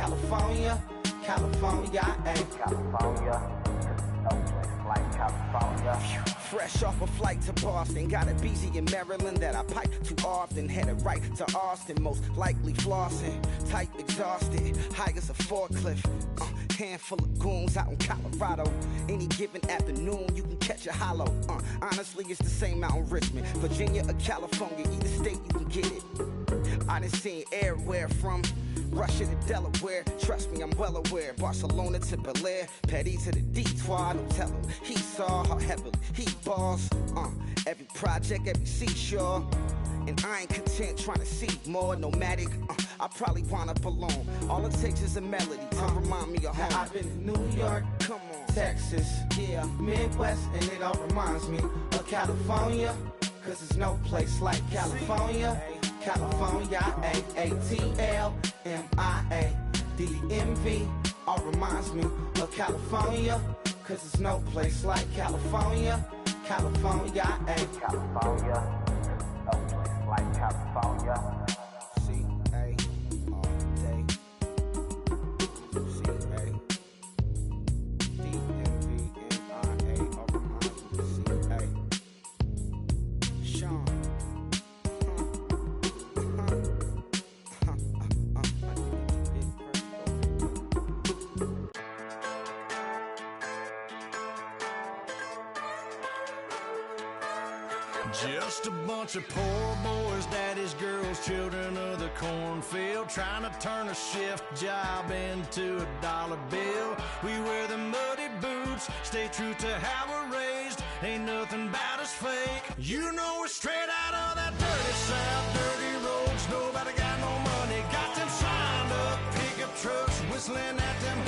California, California, ayy. California, no place like California. Fresh off a flight to Boston, got a BZ in Maryland that I pipe too often. Headed right to Austin, most likely flossing. Tight, exhausted, high as a forklift. Handful of goons out in Colorado. Any given afternoon, you can catch a hollow. Honestly, it's the same out in Richmond, Virginia or California. Either state, you can get it. I done seen everywhere from Russia to Delaware. Trust me, I'm well aware. Barcelona to Bel Air, Petty to the Detroit. No tell him he saw how heavily he balls. Every project, every seashore. And I ain't content trying to see more nomadic. I probably wind up alone. All it takes is a melody to remind me of home. Now I've been to New York, come on, Texas, yeah, Midwest, and it all reminds me of California. Cause there's no place like California. California, A-A-T-L-M-I-A-D-M-V. All reminds me of California. Cause there's no place like California. California, California, no place like California. C-A all day. C-A D-M-V-M-I-A. All reminds me of C-A. Sean. Just a bunch of poor boys, daddies, girls, children of the cornfield, trying to turn a shift job into a dollar bill. We wear the muddy boots, stay true to how we're raised. Ain't nothing about us fake. You know we're straight out of that dirty south, dirty roads. Nobody got no money, got them signed up pickup trucks, whistling at them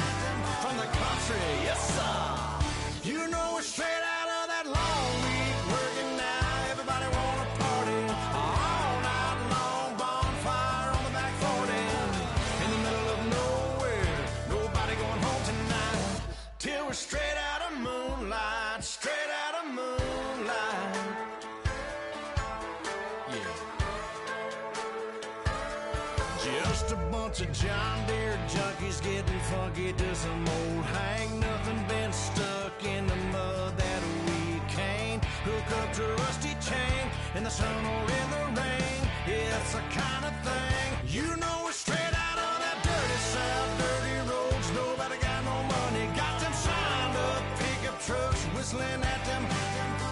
from the country. Yes, sir. You know we're straight out of that long week working now. Everybody wanna party all night long, bonfire on the back 40 in the middle of nowhere. Nobody going home tonight till we're straight out of moonlight, straight out of moonlight. Yeah. Just a bunch of John Deere junkies getting funky to some old hang. Nothing been stuck in the mud that we can't hook up to a rusty chain in the sun or in the rain. Yeah, it's the kind of thing. You know we're straight out of that dirty south, dirty roads. Nobody got no money, got them signed up pickup trucks, whistling at them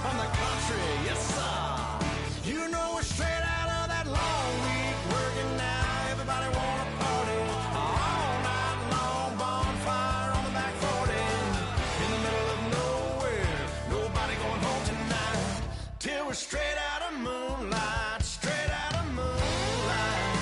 from the country. Yes, sir. You know we're straight out of that long week working now. Everybody wanna party all night long, bonfire on the back 40 in the middle of nowhere. Nobody going home tonight till we're straight out of moonlight, straight out of moonlight.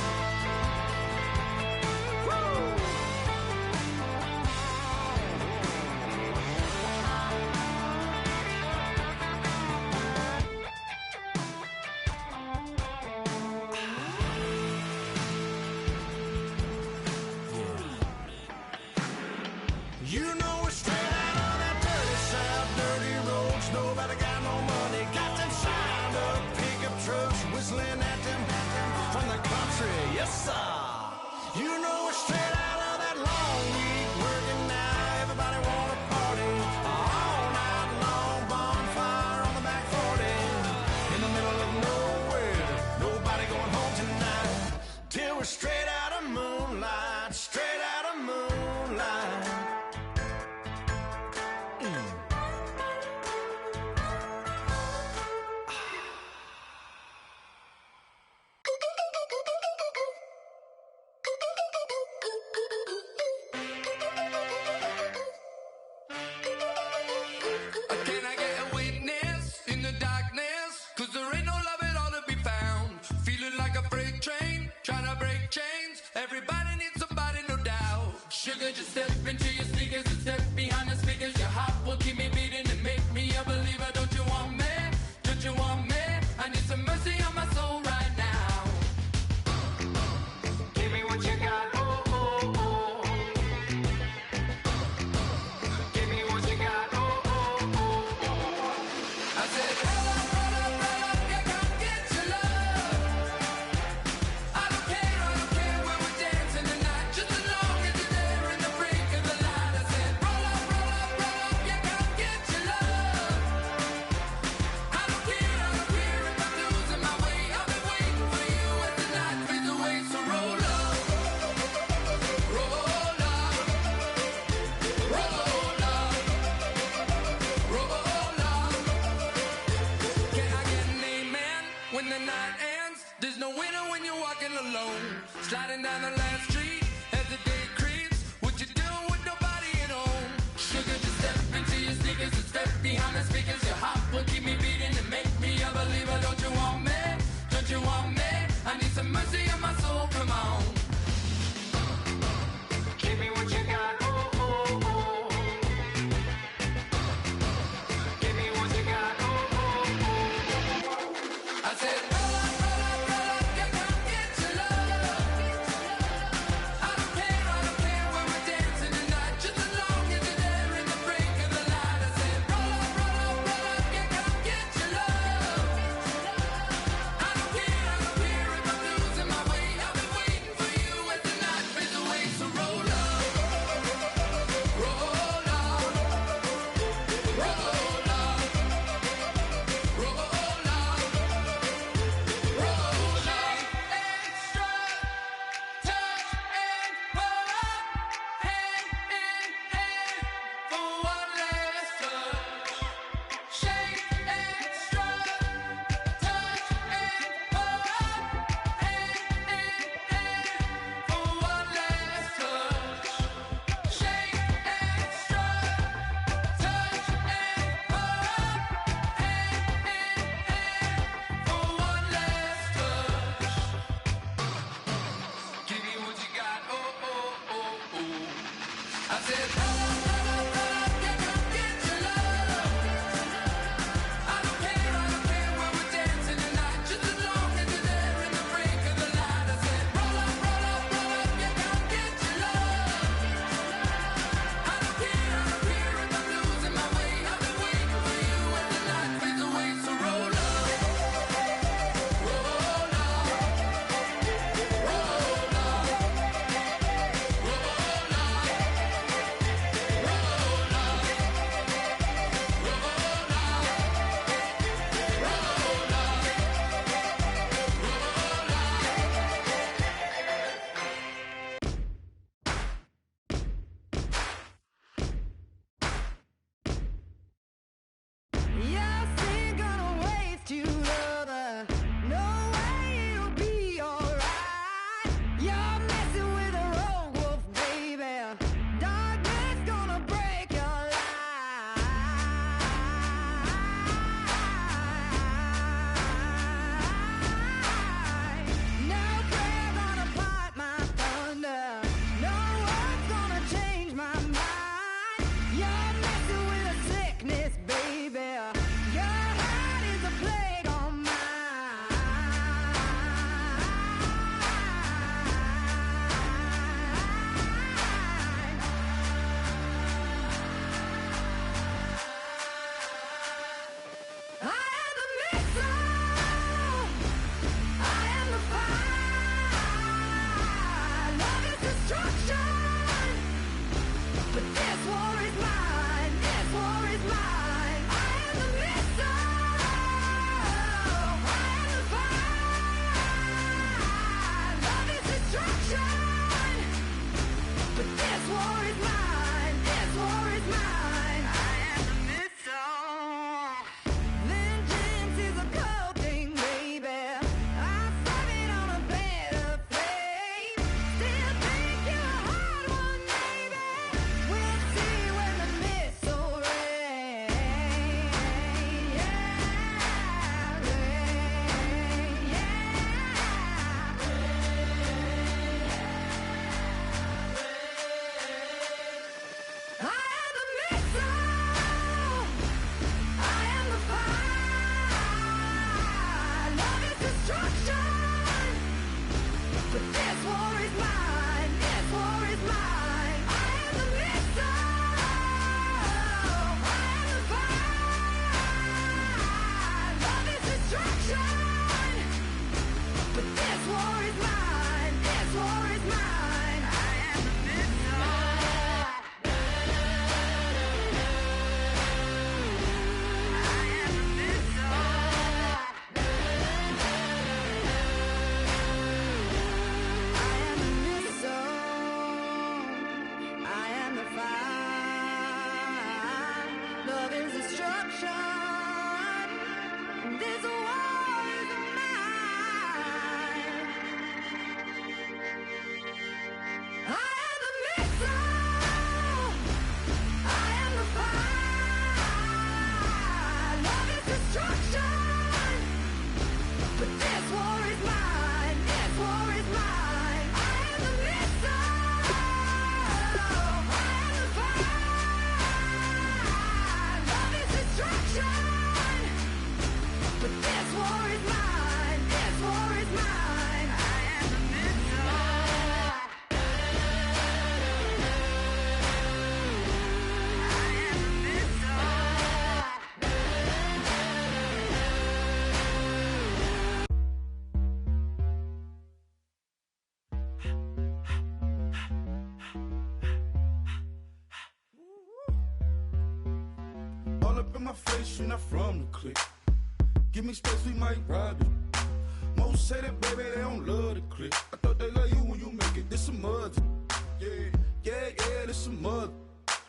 in my face, you're not from the clique. Give me space, we might ride it. Most say that, baby, they don't love the clique. I thought they love you when you make it. This some mud. Yeah, this some mud.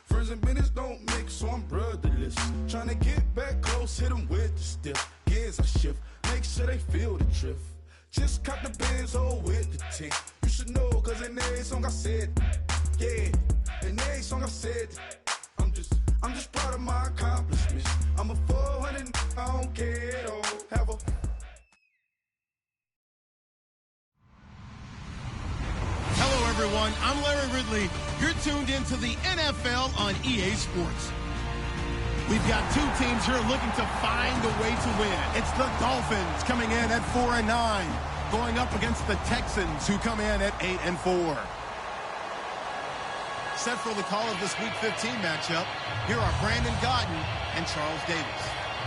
Friends and business don't mix, so I'm brotherless. Tryna get back close, hit them with the stiff. Gears I shift, make sure they feel the drift. Just caught the Benz, oh, with the tick. You should know, cause in every song I said, yeah, in every song I said, I'm just proud of my accomplishments. I'm a 400, I don't care at all. Have a Hello, everyone. I'm Larry Ridley, You're tuned into the NFL on EA Sports. We've got two teams here looking to find a way to win. It's the Dolphins coming in at 4-9, going up against the Texans who come in at 8-4. Set for the call of this Week 15 matchup, here are Brandon Godden and Charles Davis.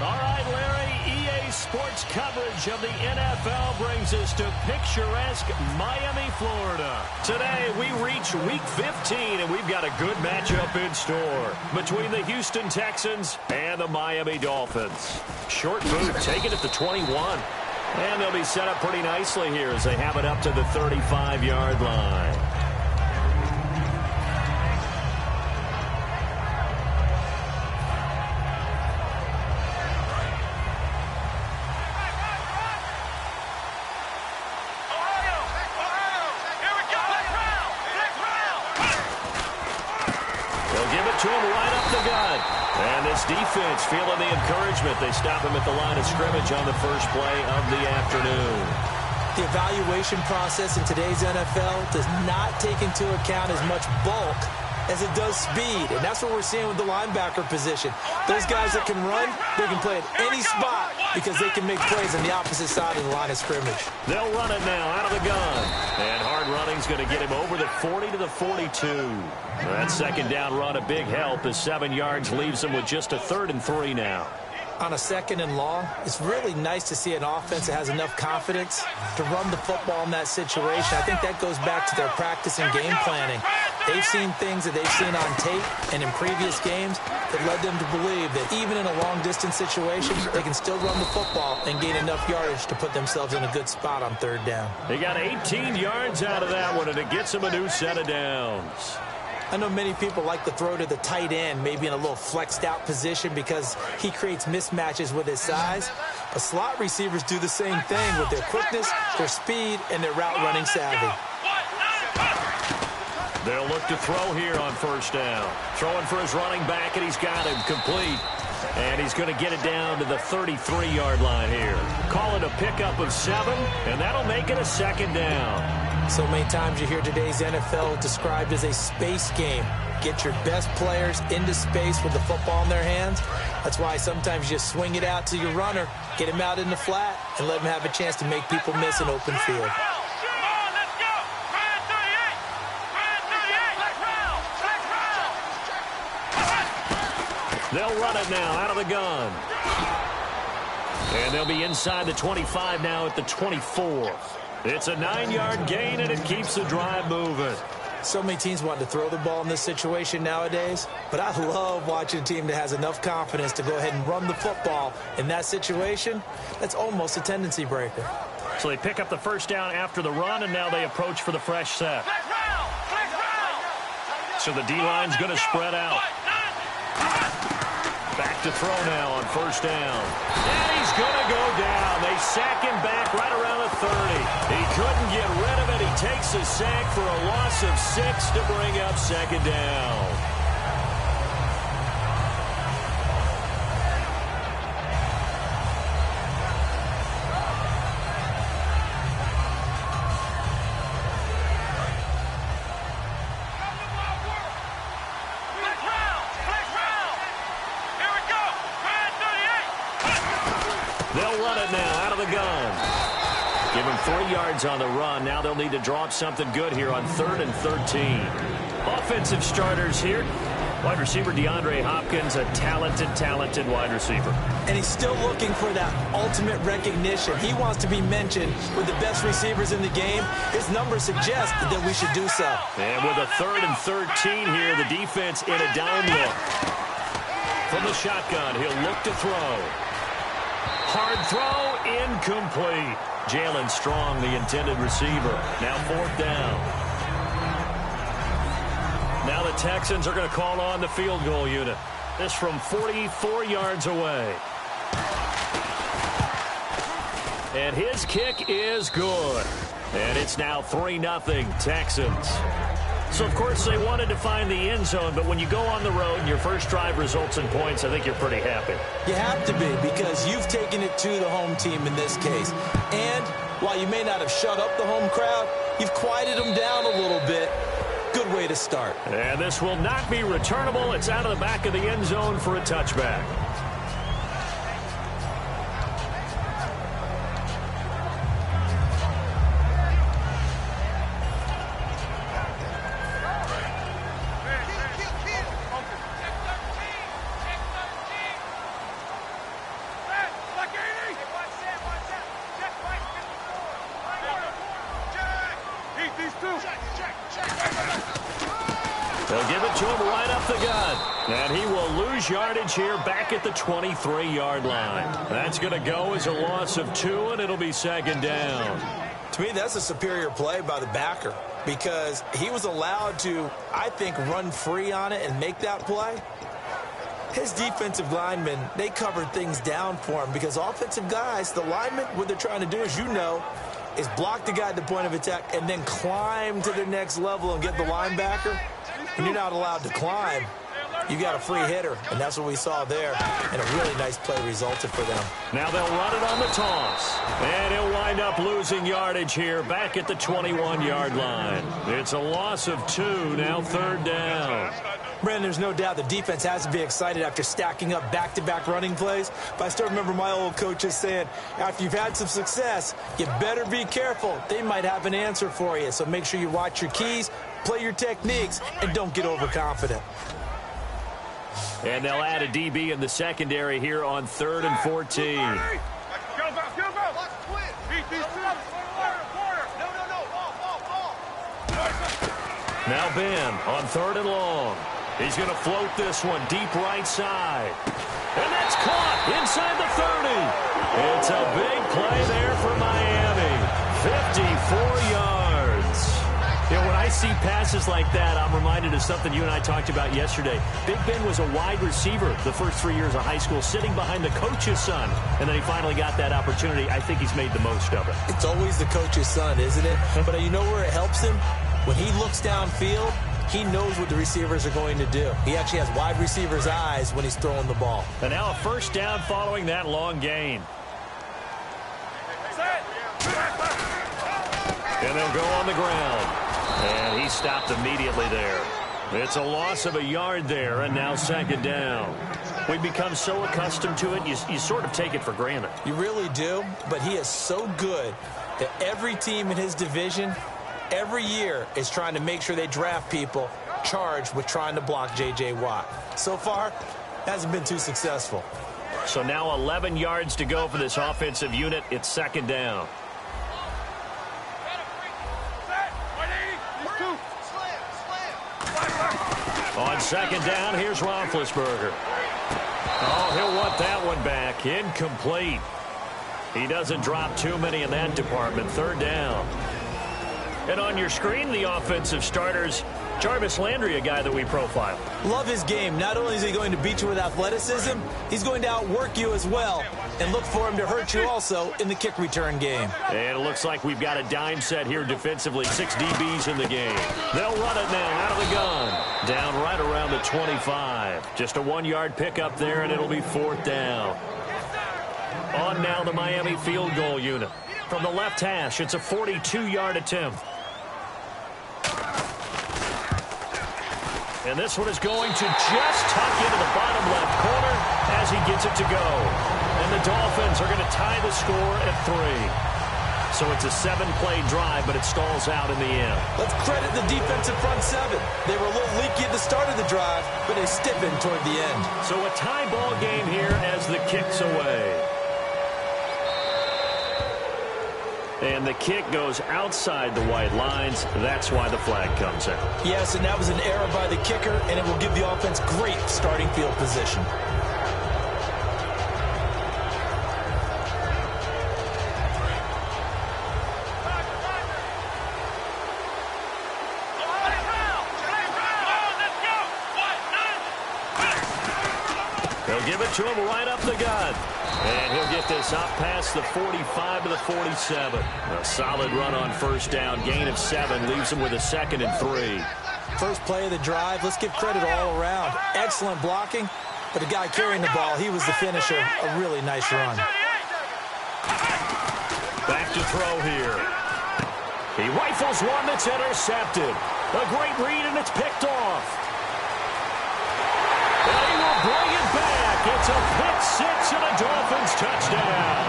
All right, Larry, EA Sports coverage of the NFL brings us to picturesque Miami, Florida. Today, we reach Week 15, and we've got a good matchup in store between the Houston Texans and the Miami Dolphins. Short boot, taken at the 21. And they'll be set up pretty nicely here as they have it up to the 35-yard line. To him right up the gut. And this defense feeling the encouragement. They stop him at the line of scrimmage on the first play of the afternoon. The evaluation process in today's NFL does not take into account as much bulk as it does speed. And that's what we're seeing with the linebacker position. Those guys that can run, they can play at any spot because they can make plays on the opposite side of the line of scrimmage. They'll run it now out of the gun. And hard running's going to get him over the 40 to the 42. That second down run, a big help as 7 yards leaves them with just a 3rd and 3 now. On a 2nd and long, it's really nice to see an offense that has enough confidence to run the football in that situation. I think that goes back to their practice and game planning. They've seen things that they've seen on tape and in previous games that led them to believe that even in a long-distance situation, they can still run the football and gain enough yardage to put themselves in a good spot on 3rd down. They got 18 yards out of that one, and it gets them a new set of downs. I know many people like to throw to the tight end, maybe in a little flexed out position because he creates mismatches with his size. But slot receivers do the same thing with their quickness, their speed, and their route running savvy. They'll look to throw here on 1st down. Throwing for his running back, and he's got him complete. And he's going to get it down to the 33-yard line here. Call it a pickup of 7, and that'll make it a 2nd down. So many times you hear today's NFL described as a space game. Get your best players into space with the football in their hands. That's why sometimes you just swing it out to your runner, get him out in the flat, and let him have a chance to make people miss an open field. They'll run it now out of the gun. And they'll be inside the 25 now at the 24. It's a 9-yard gain, and it keeps the drive moving. So many teams want to throw the ball in this situation nowadays, but I love watching a team that has enough confidence to go ahead and run the football. In that situation, that's almost a tendency breaker. So they pick up the 1st down after the run, and now they approach for the fresh set. So the D-line's going to spread out. Back to throw now on 1st down. And he's going to go down. They sack him back right around the 30. He couldn't get rid of it. He takes a sack for a loss of 6 to bring up 2nd down. They'll run it now out of the gun. Give him 3 yards on the run. Now they'll need to draw up something good here on 3rd and 13. Offensive starters here. Wide receiver DeAndre Hopkins, a talented wide receiver. And he's still looking for that ultimate recognition. He wants to be mentioned with the best receivers in the game. His numbers suggest that we should do so. And with a 3rd and 13 here, the defense in a down look. From the shotgun, he'll look to throw. Hard throw, incomplete. Jalen Strong, the intended receiver. Now 4th down. Now the Texans are going to call on the field goal unit. This from 44 yards away. And his kick is good. And it's now 3-0 Texans. So, of course, they wanted to find the end zone, but when you go on the road and your first drive results in points, I think you're pretty happy. You have to be, because you've taken it to the home team in this case. And while you may not have shut up the home crowd, you've quieted them down a little bit. good way to start. And this will not be returnable. It's out of the back of the end zone for a touchback. They'll give it to him right up the gut. And he will lose yardage here back at the 23-yard line. That's going to go as a loss of 2, and it'll be second down. To me, that's a superior play by the backer because he was allowed to, I think, run free on it and make that play. His defensive linemen, they covered things down for him because offensive guys, the linemen, what they're trying to do, as you know, is block the guy at the point of attack and then climb to the next level and get the linebacker. When you're not allowed to climb, you got a free hitter, and that's what we saw there. And a really nice play resulted for them. Now they'll run it on the toss. And he'll wind up losing yardage here back at the 21-yard line. It's a loss of 2, now third down. Brandon, there's no doubt the defense has to be excited after stacking up back-to-back running plays. But I still remember my old coaches saying, after you've had some success, you better be careful. They might have an answer for you. So make sure you watch your keys, play your techniques, and don't get overconfident. And they'll add a DB in the secondary here on 3rd and 14. Now Ben on 3rd and long. He's going to float this one deep right side. And that's caught inside the 30. It's a big play there for Miami. 54 yards. You know, when I see passes like that, I'm reminded of something you and I talked about yesterday. Big Ben was a wide receiver the first 3 years of high school, sitting behind the coach's son. And then he finally got that opportunity. I think he's made the most of it. It's always the coach's son, isn't it? But you know where it helps him? When he looks downfield, he knows what the receivers are going to do. He actually has wide receivers' eyes when he's throwing the ball. And now a first down following that long gain. And they'll go on the ground. And he stopped immediately there. It's a loss of a yard there, and now second down. We've become so accustomed to it, you sort of take it for granted. You really do, but he is so good that every team in his division every year is trying to make sure they draft people charged with trying to block J.J. Watt. So far, hasn't been too successful. So now 11 yards to go for this offensive unit. It's second down. On second down, here's Roethlisberger. Oh, he'll want that one back. Incomplete. He doesn't drop too many in that department. Third down. And on your screen, the offensive starters, Jarvis Landry, a guy that we profile. Love his game. Not only is he going to beat you with athleticism, he's going to outwork you as well. And look for him to hurt you also in the kick return game. And it looks like we've got a dime set here defensively. 6 DBs in the game. They'll run it now out of the gun. Down right around the 25. Just a 1-yard pickup there, and it'll be fourth down. On now the Miami field goal unit. From the left hash, it's a 42-yard attempt. And this one is going to just tuck into the bottom left corner as he gets it to go. And the Dolphins are going to tie the score at 3. So it's a 7-play drive, but it stalls out in the end. Let's credit the defensive front 7. They were a little leaky at the start of the drive, but they stiffened toward the end. So a tie ball game here as the kick's away. And the kick goes outside the white lines. That's why the flag comes out. Yes, and that was an error by the kicker, and it will give the offense great starting field position. They'll give it to him right up the gut. And he'll get this up past the 45 to the 47. A solid run on first down. Gain of 7 leaves him with a 2nd and 3. First play of the drive. Let's give credit all around. Excellent blocking. But the guy carrying the ball, he was the finisher. A really nice run. Back to throw here. He rifles one that's intercepted. A great read, and it's picked off. And he will bring it back. It's a pick six and a Dolphins touchdown.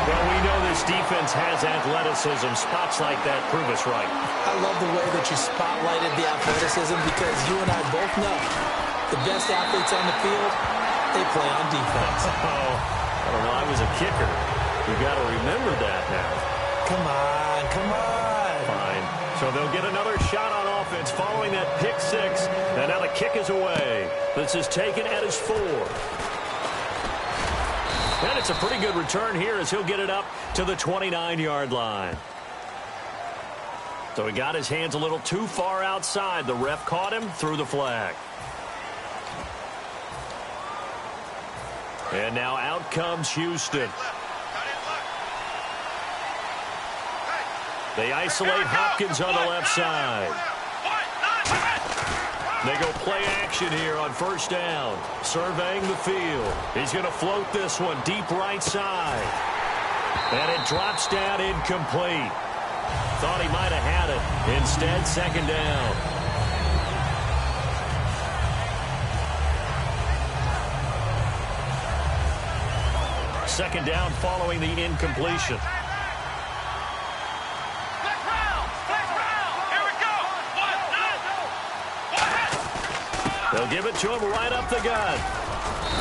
Well, we know this defense has athleticism. Spots like that prove us right. I love the way that you spotlighted the athleticism because you and I both know the best athletes on the field, they play on defense. Oh, I don't know. I was a kicker. You got to remember that now. Come on, come on. Fine. So they'll get another shot on offense following that pick six. And now the kick is away. This is taken at his 4. And it's a pretty good return here as he'll get it up to the 29-yard line. So he got his hands a little too far outside. The ref caught him, threw the flag. And now out comes Houston. They isolate Hopkins on the left side. They go play action here on first down. Surveying the field. He's going to float this one deep right side. And it drops down incomplete. Thought he might have had it. Instead, second down. Second down following the incompletion. They'll give it to him right up the gut.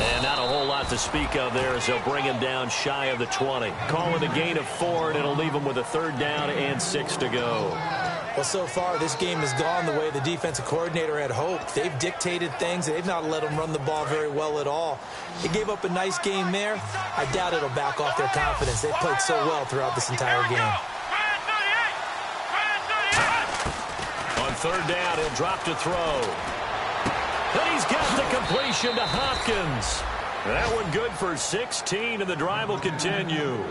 And not a whole lot to speak of there as they'll bring him down shy of the 20. Call it a gain of 4, and it'll leave him with a third down and 6 to go. Well, so far, this game has gone the way the defensive coordinator had hoped. They've dictated things. They've not let them run the ball very well at all. They gave up a nice game there. I doubt it'll back off their confidence. They've played so well throughout this entire game. On third down, he'll drop to throw. And he's got the completion to Hopkins. That one good for 16, and the drive will continue.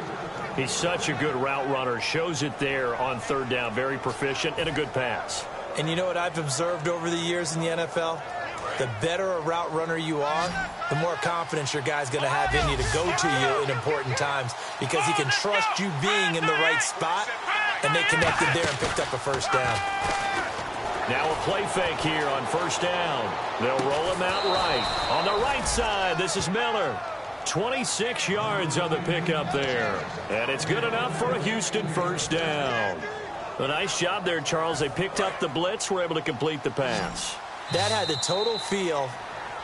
He's such a good route runner. Shows it there on third down. Very proficient and a good pass. And you know what I've observed over the years in the NFL? The better a route runner you are, the more confidence your guy's going to have in you to go to you in important times because he can trust you being in the right spot, and they connected there and picked up a first down. Now a play fake here on first down. They'll roll him out right. On the right side, this is Miller. 26 yards on the pickup there. And it's good enough for a Houston first down. A nice job there, Charles. They picked up the blitz, were able to complete the pass. That had the total feel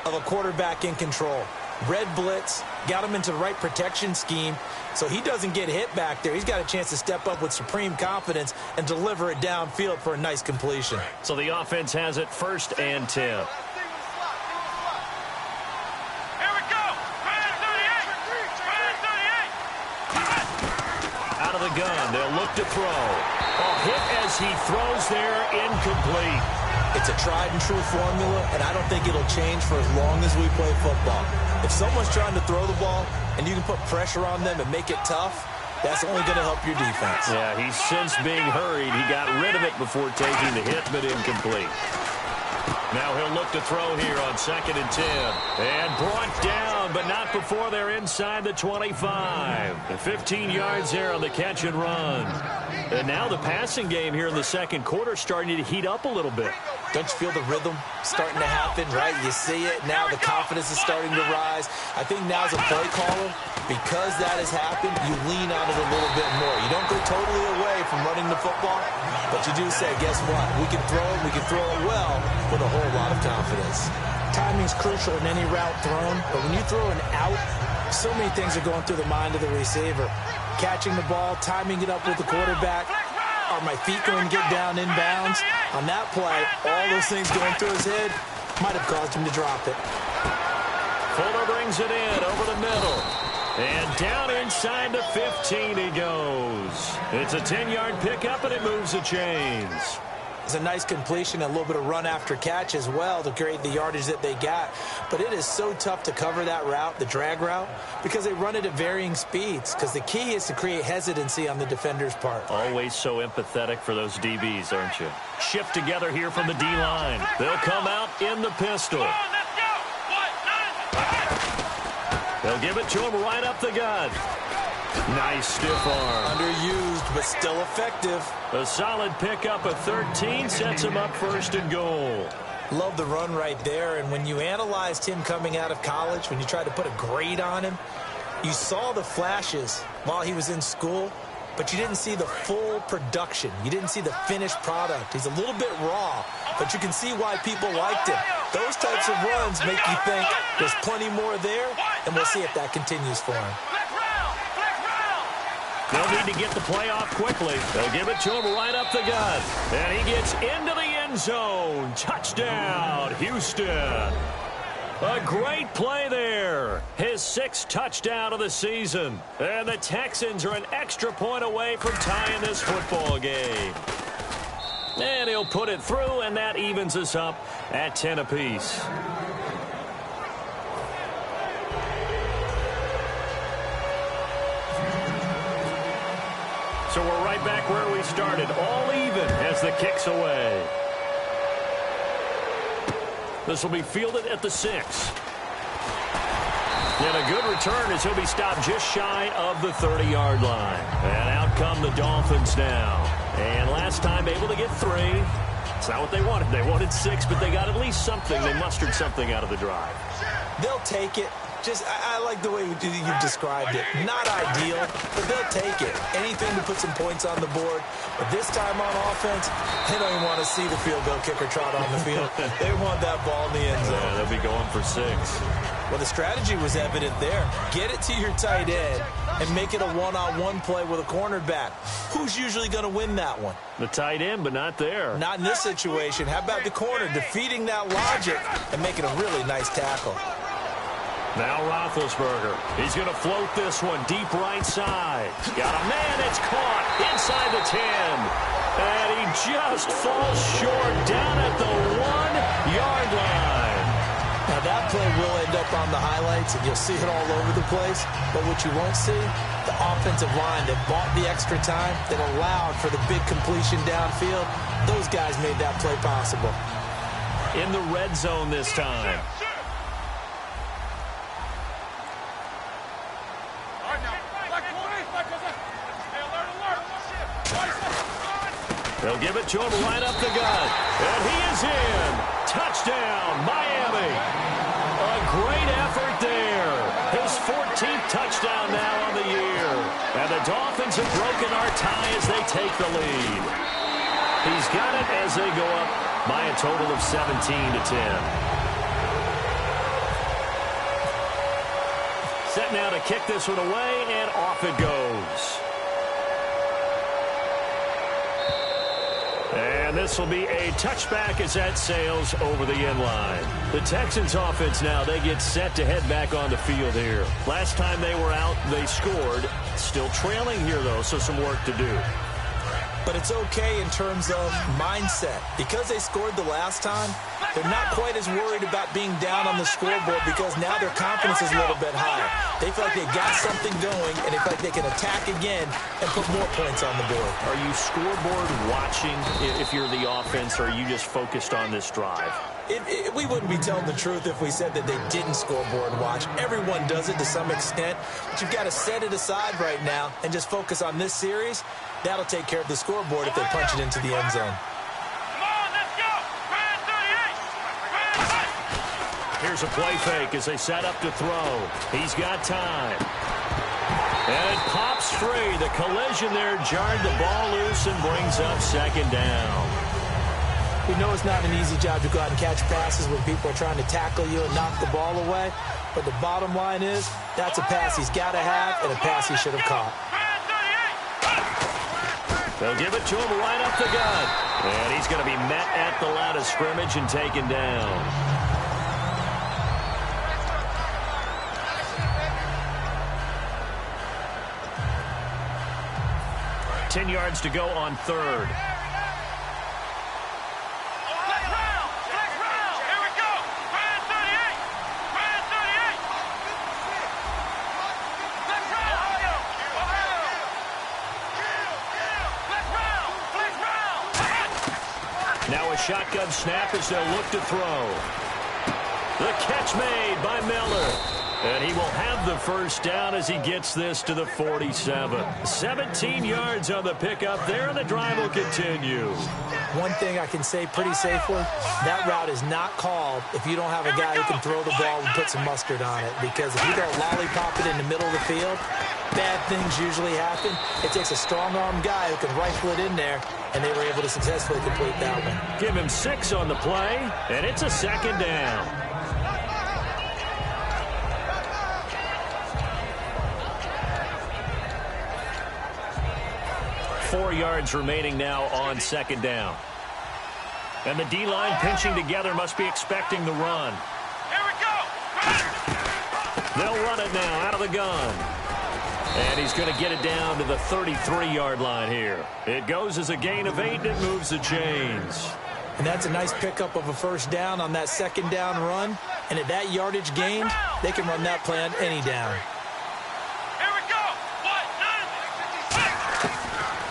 of a quarterback in control. Red blitz, got him into the right protection scheme, so he doesn't get hit back there. He's got a chance to step up with supreme confidence and deliver it downfield for a nice completion. So the offense has it first and 10. Out of the gun, they'll look to throw. A hit as he throws there, incomplete. It's a tried-and-true formula, and I don't think it'll change for as long as we play football. If someone's trying to throw the ball and you can put pressure on them and make it tough, that's only going to help your defense. Yeah, he's since being hurried. He got rid of it before taking the hit, but incomplete. Now he'll look to throw here on second and 10. And brought down, but not before they're inside the 25. And 15 yards there on the catch and run. And now the passing game here in the second quarter starting to heat up a little bit. Don't you feel the rhythm starting to happen, right? You see it. Now the confidence is starting to rise. I think now as a play caller, because that has happened, you lean on it a little bit more. You don't go totally away from running the football, but you do say, guess what? We can throw it. We can throw it well with a whole lot of confidence. Timing's crucial in any route thrown, but when you throw an out, so many things are going through the mind of the receiver. Catching the ball, timing it up with the quarterback. Are my feet going to get down inbounds? On that play, all those things going through his head might have caused him to drop it. Fuller brings it in over the middle. And down inside the 15 he goes. It's a 10-yard pickup, and it moves the chains. It's a nice completion, a little bit of run after catch as well to create the yardage that they got. But it is so tough to cover that route, the drag route, because they run it at varying speeds. Because the key is to create hesitancy on the defender's part. Always so empathetic for those DBs, aren't you? Shift together here from the D-line. They'll come out in the pistol. They'll give it to him right up the gut. Nice stiff arm. Underused, but still effective. A solid pickup of 13 sets him up 1st and goal. Love the run right there, and when you analyzed him coming out of college, when you tried to put a grade on him, you saw the flashes while he was in school, but you didn't see the full production. You didn't see the finished product. He's a little bit raw, but you can see why people liked him. Those types of runs make you think there's plenty more there, and we'll see if that continues for him. They'll need to get the play off quickly. They'll give it to him right up the gut. And he gets into the end zone. Touchdown, Houston. A great play there. His 6th touchdown of the season. And the Texans are an extra point away from tying this football game. And he'll put it through, and that evens us up at 10 apiece. So we're right back where we started, all even as the kick's away. This will be fielded at the 6. And a good return as he'll be stopped just shy of the 30-yard line. And out come the Dolphins now. And last time able to get 3. It's not what they wanted. They wanted 6, but they got at least something. They mustered something out of the drive. They'll take it. I like the way you've described it. Not ideal, but they'll take it. Anything to put some points on the board. But this time on offense, they don't even want to see the field goal kicker trot on the field. They want that ball in the end zone. Yeah, they'll be going for 6. Well, the strategy was evident there. Get it to your tight end and make it a one-on-one play with a cornerback. Who's usually going to win that one? The tight end, but not there. Not in this situation. How about the corner defeating that logic and making a really nice tackle? Now Roethlisberger. He's going to float this one deep right side. Got a man. It's caught inside the 10. And he just falls short down at the 1-yard line. Now that play will end up on the highlights, and you'll see it all over the place. But what you won't see, the offensive line that bought the extra time, that allowed for the big completion downfield, those guys made that play possible. In the red zone this time. They'll give it to him right up the gut. And he is in. Touchdown, Miami. A great effort there. His 14th touchdown now on the year. And the Dolphins have broken our tie as they take the lead. He's got it as they go up by a total of 17-10. Set now to kick this one away, and off it goes. And this will be a touchback as that sails over the end line. The Texans offense now, they get set to head back on the field here. Last time they were out, they scored. Still trailing here, though, so some work to do. But it's okay in terms of mindset. Because they scored the last time, they're not quite as worried about being down on the scoreboard because now their confidence is a little bit higher. They feel like they've got something going, and they feel like they can attack again and put more points on the board. Are you scoreboard watching if you're the offense, or are you just focused on this drive? We wouldn't be telling the truth if we said that they didn't scoreboard watch. Everyone does it to some extent, but you've got to set it aside right now and just focus on this series. That'll take care of the scoreboard if they punch it into the end zone. Here's a play fake as they set up to throw. He's got time. And it pops free. The collision there jarred the ball loose and brings up 2nd down. We know it's not an easy job to go out and catch passes when people are trying to tackle you and knock the ball away. But the bottom line is, that's a pass he's got to have and a pass he should have caught. They'll give it to him right up the gut. And he's going to be met at the line of scrimmage and taken down. 10 yards to go on 3rd. Now a shotgun snap as they'll look to throw. The catch made by Miller. And he will have the first down as he gets this to the 47. 17 yards on the pickup there, and the drive will continue. One thing I can say pretty safely, that route is not called if you don't have a guy who can throw the ball and put some mustard on it. Because if you don't lollipop it in the middle of the field, bad things usually happen. It takes a strong-arm guy who can rifle it in there, and they were able to successfully complete that one. Give him 6 on the play, and it's a second down. 4 yards remaining now on second down. And the D-line pinching together must be expecting the run. Here we go! They'll run it now out of the gun. And he's going to get it down to the 33-yard line here. It goes as a gain of 8, and it moves the chains. And that's a nice pickup of a first down on that second down run. And at that yardage gained, they can run that play on any down.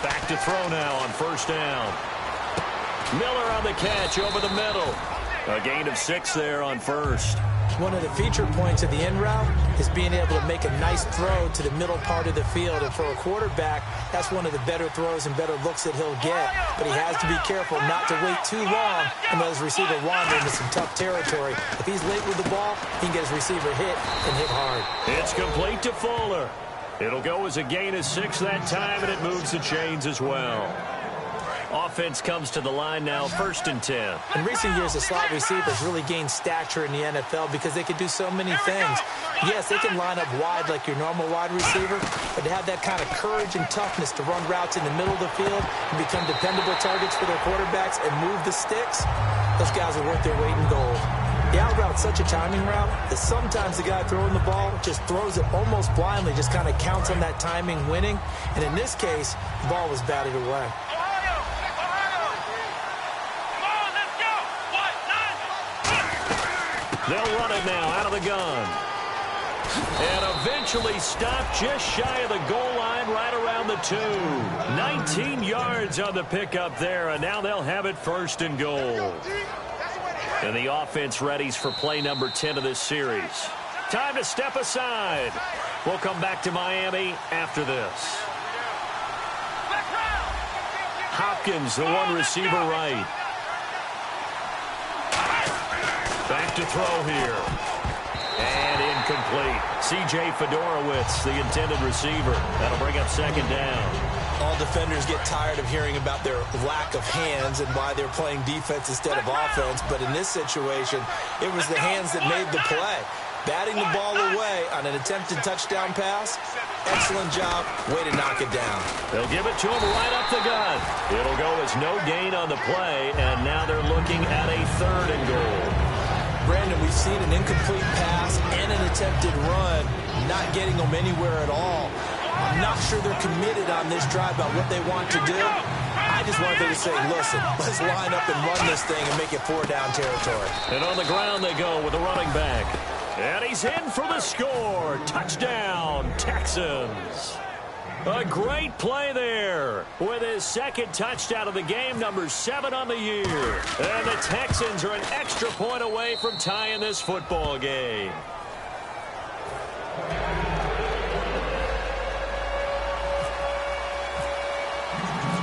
Back to throw now on first down. Miller on the catch over the middle. A gain of 6 there on first. One of the feature points of the end route is being able to make a nice throw to the middle part of the field. And for a quarterback, that's one of the better throws and better looks that he'll get. But he has to be careful not to wait too long and let his receiver wander into some tough territory. If he's late with the ball, he can get his receiver hit and hit hard. It's complete to Fuller. It'll go as a gain of 6 that time, and it moves the chains as well. Offense comes to the line now, 1st and 10. In recent years, the slot receivers really gained stature in the NFL because they can do so many things. Yes, they can line up wide like your normal wide receiver, but to have that kind of courage and toughness to run routes in the middle of the field and become dependable targets for their quarterbacks and move the sticks, those guys are worth their weight in gold. The out route's such a timing route that sometimes the guy throwing the ball just throws it almost blindly, just kind of counts on that timing winning. And in this case, the ball was batted away. They'll run it now out of the gun. And eventually stopped just shy of the goal line right around the 2. 19 yards on the pickup there, and now they'll have it 1st and goal. And the offense readies for play number 10 of this series. Time to step aside. We'll come back to Miami after this. Hopkins, the one receiver right. Back to throw here. And incomplete. C.J. Fedorowicz, the intended receiver. That'll bring up second down. All defenders get tired of hearing about their lack of hands and why they're playing defense instead of offense. But in this situation, it was the hands that made the play. Batting the ball away on an attempted touchdown pass. Excellent job. Way to knock it down. They'll give it to him right up the gut. It'll go as no gain on the play, and now they're looking at a 3rd and goal. Brandon, we've seen an incomplete pass and an attempted run, not getting them anywhere at all. I'm not sure they're committed on this drive about what they want to do. I just wanted them to say, listen, let's line up and run this thing and make it 4-down territory. And on the ground they go with a running back. And he's in for the score. Touchdown, Texans. A great play there with his 2nd touchdown of the game, number 7 on the year. And the Texans are an extra point away from tying this football game.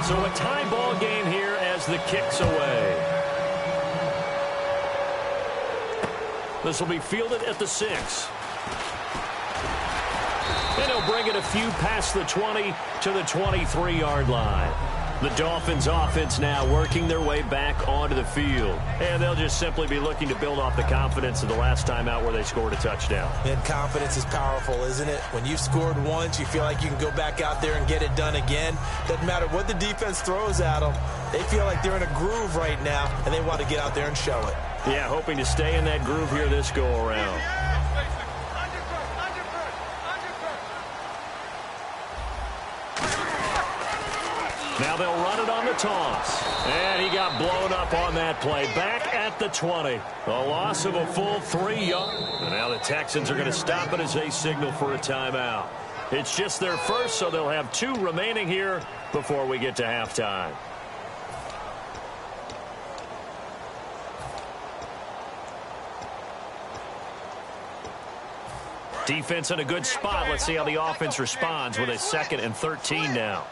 So a tie ball game here as the kick's away. This will be fielded at the 6. And he'll bring it a few past the 20 to the 23-yard line. The Dolphins offense now working their way back onto the field. And they'll just simply be looking to build off the confidence of the last time out where they scored a touchdown. And confidence is powerful, isn't it? When you've scored once, you feel like you can go back out there and get it done again. Doesn't matter what the defense throws at them. They feel like they're in a groove right now, and they want to get out there and show it. Yeah, hoping to stay in that groove here this go-around. Now they'll run it on the toss. And he got blown up on that play. Back at the 20. A loss of a full 3 yards. And now the Texans are going to stop it as they signal for a timeout. It's just their first, so they'll have 2 remaining here before we get to halftime. Defense in a good spot. Let's see how the offense responds with a 2nd and 13 now.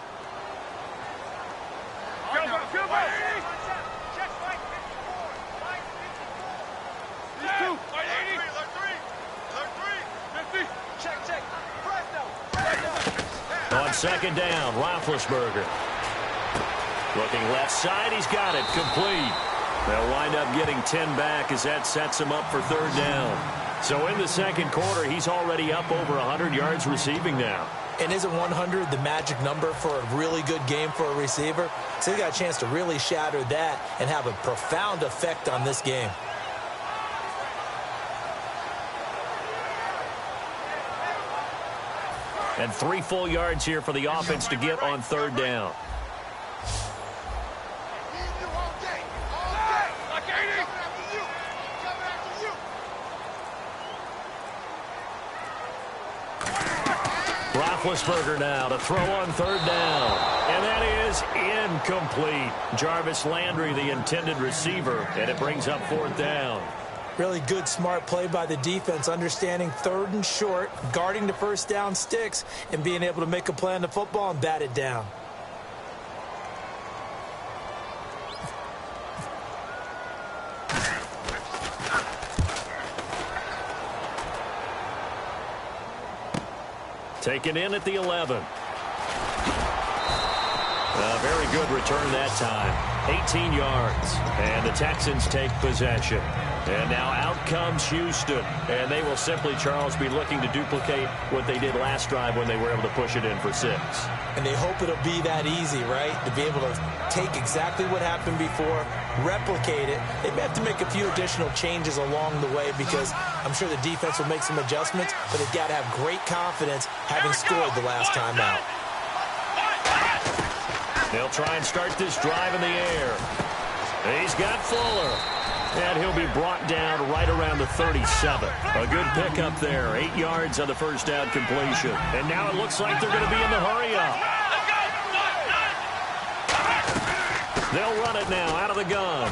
On 2nd down, Roethlisberger. Looking left side, he's got it, complete. They'll wind up getting 10 back as that sets him up for 3rd down. So in the 2nd quarter, he's already up over 100 yards receiving now. And isn't 100 the magic number for a really good game for a receiver? So he got a chance to really shatter that and have a profound effect on this game. And 3 full yards here for the offense to get on 3rd down. Roethlisberger now to throw on 3rd down. And that is incomplete. Jarvis Landry, the intended receiver, and it brings up 4th down. Really good, smart play by the defense, understanding 3rd and short, guarding the 1st down sticks, and being able to make a play on the football and bat it down. Taken in at the 11. A very good return that time. 18 yards. And the Texans take possession. And now out comes Houston. And they will simply, Charles, be looking to duplicate what they did last drive when they were able to push it in for 6. And they hope it'll be that easy, right? To be able to take exactly what happened before, replicate it. They may have to make a few additional changes along the way because I'm sure the defense will make some adjustments, but they've got to have great confidence having scored the last time out. They'll try and start this drive in the air. He's got Fuller. And he'll be brought down right around the 37. A good pickup there. 8 yards on the 1st down completion. And now it looks like they're going to be in the hurry-up. They'll run it now out of the gun.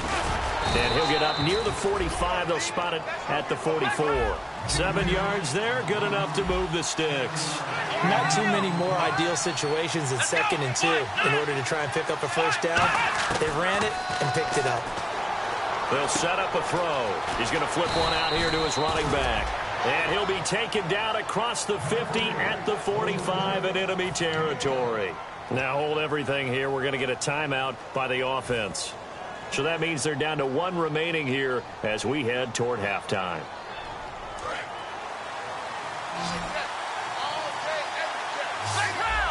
And he'll get up near the 45. They'll spot it at the 44. 7 yards there, good enough to move the sticks. Not too many more ideal situations in 2nd and 2 in order to try and pick up a 1st down. They ran it and picked it up. They'll set up a throw. He's going to flip one out here to his running back. And he'll be taken down across the 50 at the 45 in enemy territory. Now hold everything here. We're going to get a timeout by the offense. So that means they're down to 1 remaining here as we head toward halftime.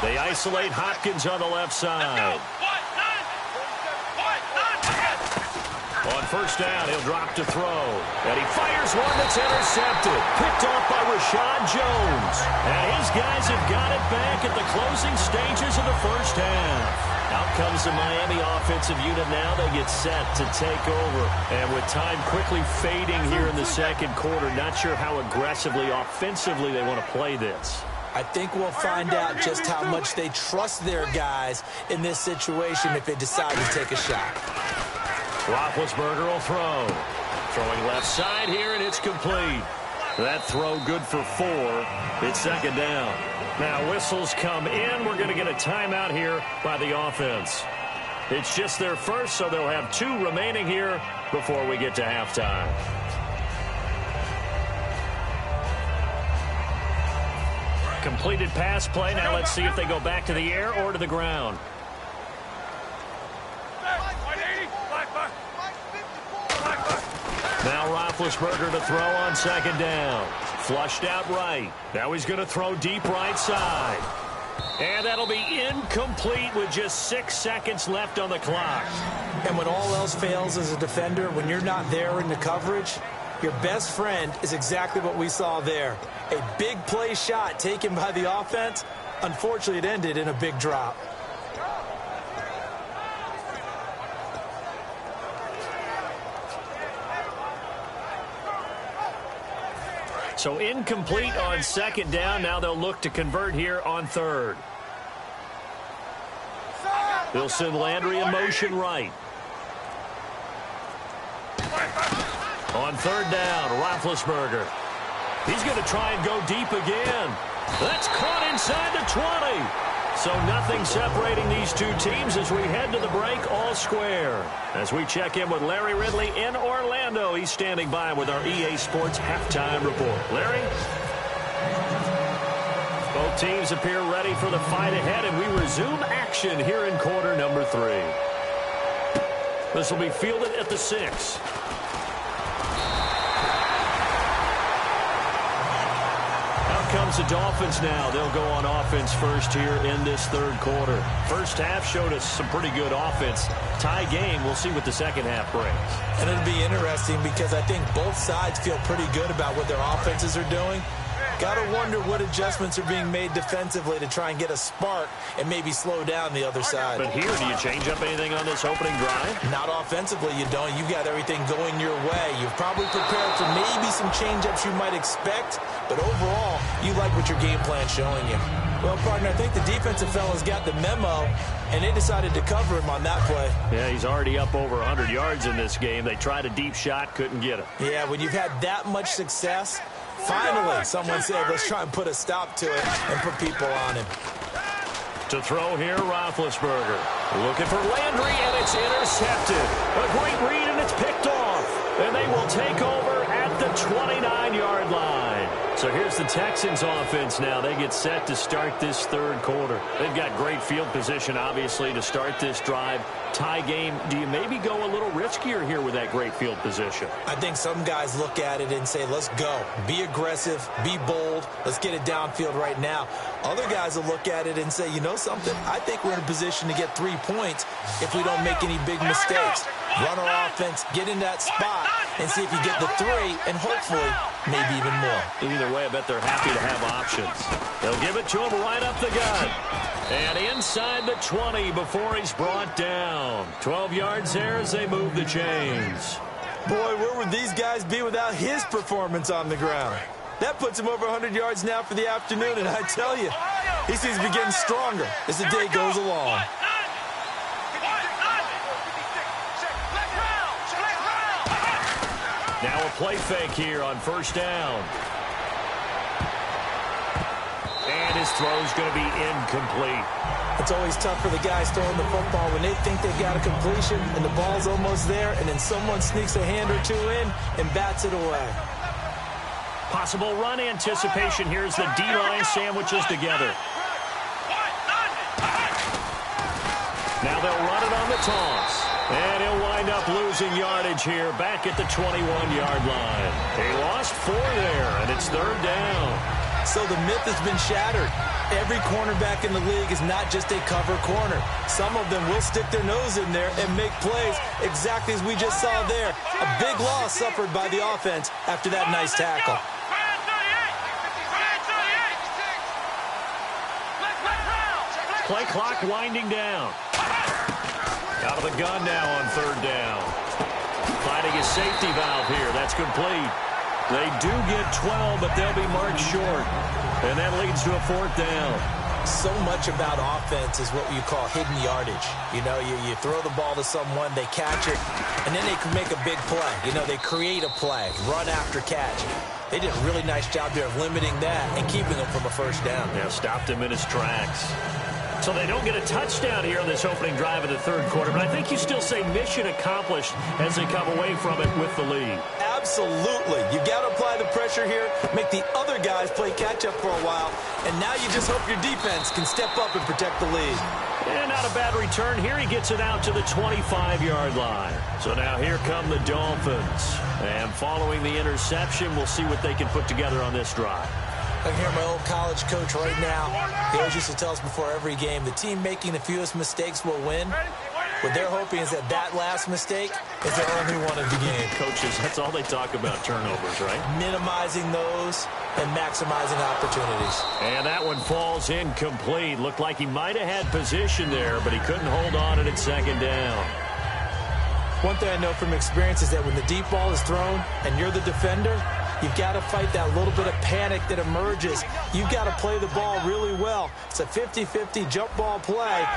They isolate Hopkins on the left side. On 1st down, he'll drop to throw. And he fires one that's intercepted. Picked off by Rashad Jones. And his guys have got it back at the closing stages of the 1st half. Out comes the Miami offensive unit now. They get set to take over. And with time quickly fading here in the 2nd quarter, not sure how aggressively, offensively they want to play this. I think we'll find out just how much they trust their guys in this situation if they decide to take a shot. Roethlisberger will throw. Throwing left side here, and it's complete. That throw good for 4. It's 2nd down. Now whistles come in. We're going to get a timeout here by the offense. It's just their first, so they'll have 2 remaining here before we get to halftime. Completed pass play. Now let's see if they go back to the air or to the ground. Now Roethlisberger to throw on 2nd down. Flushed out right. Now he's going to throw deep right side. And that'll be incomplete with just 6 seconds left on the clock. And when all else fails as a defender, when you're not there in the coverage, your best friend is exactly what we saw there. A big play shot taken by the offense. Unfortunately, it ended in a big drop. So incomplete on 2nd down. Now they'll look to convert here on 3rd. They'll send Landry in motion right. On 3rd down, Roethlisberger. He's going to try and go deep again. That's caught inside the 20. So nothing separating these two teams as we head to the break, all square. As we check in with Larry Ridley in Orlando, he's standing by with our EA Sports halftime report. Larry? Both teams appear ready for the fight ahead, and we resume action here in quarter number 3. This will be fielded at the 6. Out comes the Dolphins now. They'll go on offense first here in this third quarter. First half showed us some pretty good offense. Tie game. We'll see what the second half brings. And it'll be interesting because I think both sides feel pretty good about what their offenses are doing. Got to wonder what adjustments are being made defensively to try and get a spark and maybe slow down the other side. But here, do you change up anything on this opening drive? Not offensively, you don't. You've got everything going your way. You've probably prepared for maybe some change-ups you might expect, but overall, you like what your game plan's showing you. Well, partner, I think the defensive fellas got the memo, and they decided to cover him on that play. Yeah, he's already up over 100 yards in this game. They tried a deep shot, couldn't get him. Yeah, when you've had that much success, finally, someone said, let's try and put a stop to it and put people on him. To throw here, Roethlisberger. Looking for Landry, and it's intercepted. A great read, and it's picked off. And they will take over at the 29-yard line. So here's the Texans offense now. They get set to start this third quarter. They've got great field position, obviously, to start this drive. Tie game. Do you maybe go a little riskier here with that great field position? I think some guys look at it and say, let's go. Be aggressive. Be bold. Let's get it downfield right now. Other guys will look at it and say, you know something? I think we're in a position to get 3 points if we don't make any big mistakes. Run our offense, get in that spot, and see if you get the 3, and hopefully maybe even more. Either way, I bet they're happy to have options. They'll give it to him right up the gut. And inside the 20 before he's brought down. 12 yards there as they move the chains. Boy, where would these guys be without his performance on the ground? That puts him over 100 yards now for the afternoon, and I tell you, he seems to be getting stronger as the day goes along. Now a play fake here on first down. And his throw's going to be incomplete. It's always tough for the guys throwing the football when they think they've got a completion and the ball's almost there, and then someone sneaks a hand or two in and bats it away. Possible run anticipation here as the D-line sandwiches together. Now they'll run it on the toss. And he'll wind up losing yardage here back at the 21-yard line. He lost 4 there, and it's third down. So the myth has been shattered. Every cornerback in the league is not just a cover corner. Some of them will stick their nose in there and make plays exactly as we just saw there. A big loss suffered by the offense after that nice tackle. Play clock winding down. Out of the gun now on third down. Finding a safety valve here. That's complete. They do get 12, but they'll be marked short. And that leads to a fourth down. So much about offense is what you call hidden yardage. You know, you throw the ball to someone, they catch it, and then they can make a big play. You know, they create a play, run after catch. They did a really nice job there of limiting that and keeping him from a first down. Yeah, stopped him in his tracks. So they don't get a touchdown here on this opening drive of the third quarter, but I think you still say mission accomplished as they come away from it with the lead. Absolutely. You got to apply the pressure here, make the other guys play catch-up for a while, and now you just hope your defense can step up and protect the lead. And not a bad return here. He gets it out to the 25-yard line. So now here come the Dolphins. And following the interception, we'll see what they can put together on this drive. I can hear my old college coach right now. He always used to tell us before every game, the team making the fewest mistakes will win. What they're hoping is that last mistake is their only one of the game. Coaches, that's all they talk about, turnovers, right? Minimizing those and maximizing opportunities. And that one falls incomplete. Looked like he might have had position there, but he couldn't hold on at second down. One thing I know from experience is that when the deep ball is thrown and you're the defender, you've got to fight that little bit of panic that emerges. You've got to play the ball really well. It's a 50-50 jump ball play.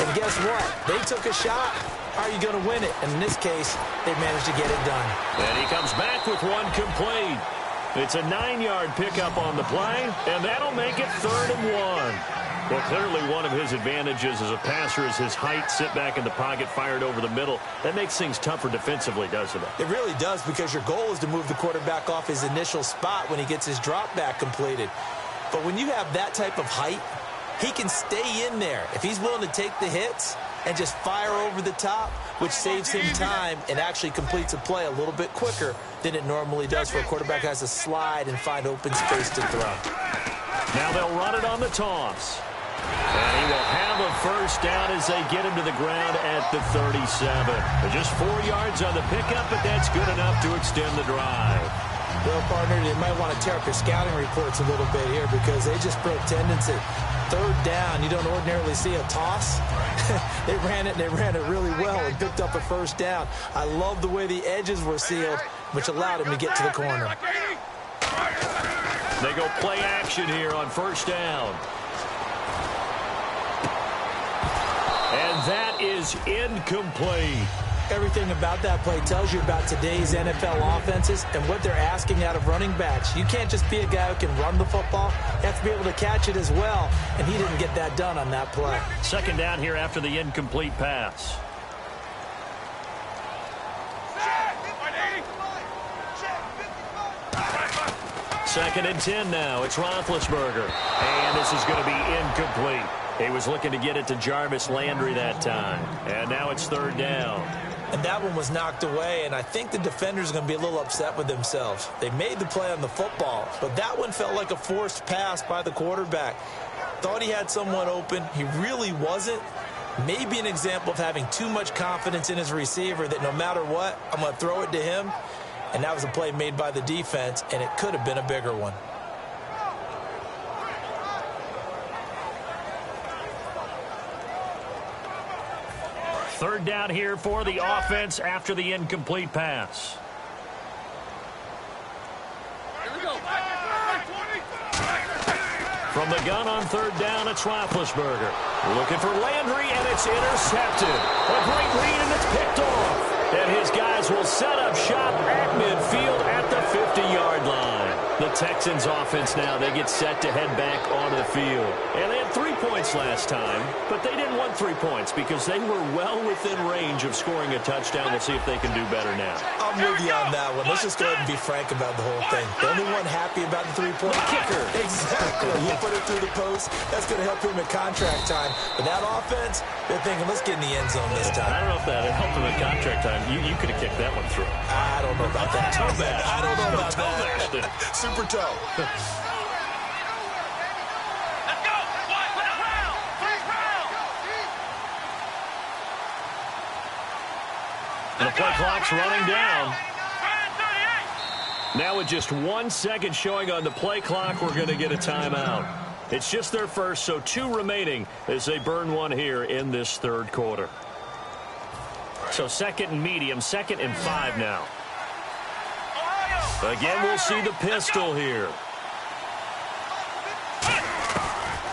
And guess what? They took a shot. How are you going to win it? And in this case, they managed to get it done. And he comes back with one complete. It's a 9-yard pickup on the play, and that'll make it 3rd and 1. Well, clearly one of his advantages as a passer is his height, sit back in the pocket, fired over the middle. That makes things tougher defensively, doesn't it? It really does, because your goal is to move the quarterback off his initial spot when he gets his drop back completed. But when you have that type of height, he can stay in there. If he's willing to take the hits and just fire over the top, which saves him time and actually completes a play a little bit quicker than it normally does for a quarterback who has to slide and find open space to throw. Now they'll run it on the toss. And he will have a first down as they get him to the ground at the 37. Just 4 yards on the pickup, but that's good enough to extend the drive. Well, partner, they might want to tear up your scouting reports a little bit here, because they just broke tendons at 3rd down. You don't ordinarily see a toss. They ran it, and they ran it really well and picked up a first down. I love the way the edges were sealed, which allowed him to get to the corner. They go play action here on first down. And that is incomplete. Everything about that play tells you about today's NFL offenses and what they're asking out of running backs. You can't just be a guy who can run the football. You have to be able to catch it as well, and he didn't get that done on that play. 2nd down here after the incomplete pass. Second and 10 now. It's Roethlisberger. And this is going to be incomplete. He was looking to get it to Jarvis Landry that time. And now it's 3rd down. And that one was knocked away, and I think the defenders are going to be a little upset with themselves. They made the play on the football, but that one felt like a forced pass by the quarterback. Thought he had someone open. He really wasn't. Maybe an example of having too much confidence in his receiver that no matter what, I'm going to throw it to him. And that was a play made by the defense, and it could have been a bigger one. Third down here for the offense after the incomplete pass. Here we go. From the gun on 3rd down, it's Roethlisberger. Looking for Landry, and it's intercepted. A great read, and it's picked off. And his guys will set up shop at midfield at the 50-yard line. The Texans offense now, they get set to head back onto the field. And they had 3 points last time, but they didn't want 3 points because they were well within range of scoring a touchdown. We'll see if they can do better now. I'm with you on that one. Let's just go ahead and be frank about the whole thing. The only one happy about the 3-point kicker. Exactly. You put it through the post. That's going to help him at contract time. But that offense, they're thinking, let's get in the end zone this time. I don't know if that helped him at contract time. You could have kicked that one through. I don't know about that. Toe bash. I don't know about toe that. bashed. Super toe. And the play clock's running down. Now with just 1 second showing on the play clock, we're going to get a timeout. It's just their first, so 2 remaining as they burn one here in this 3rd quarter. So 2nd and medium, 2nd and 5 now. Again, we'll see the pistol here.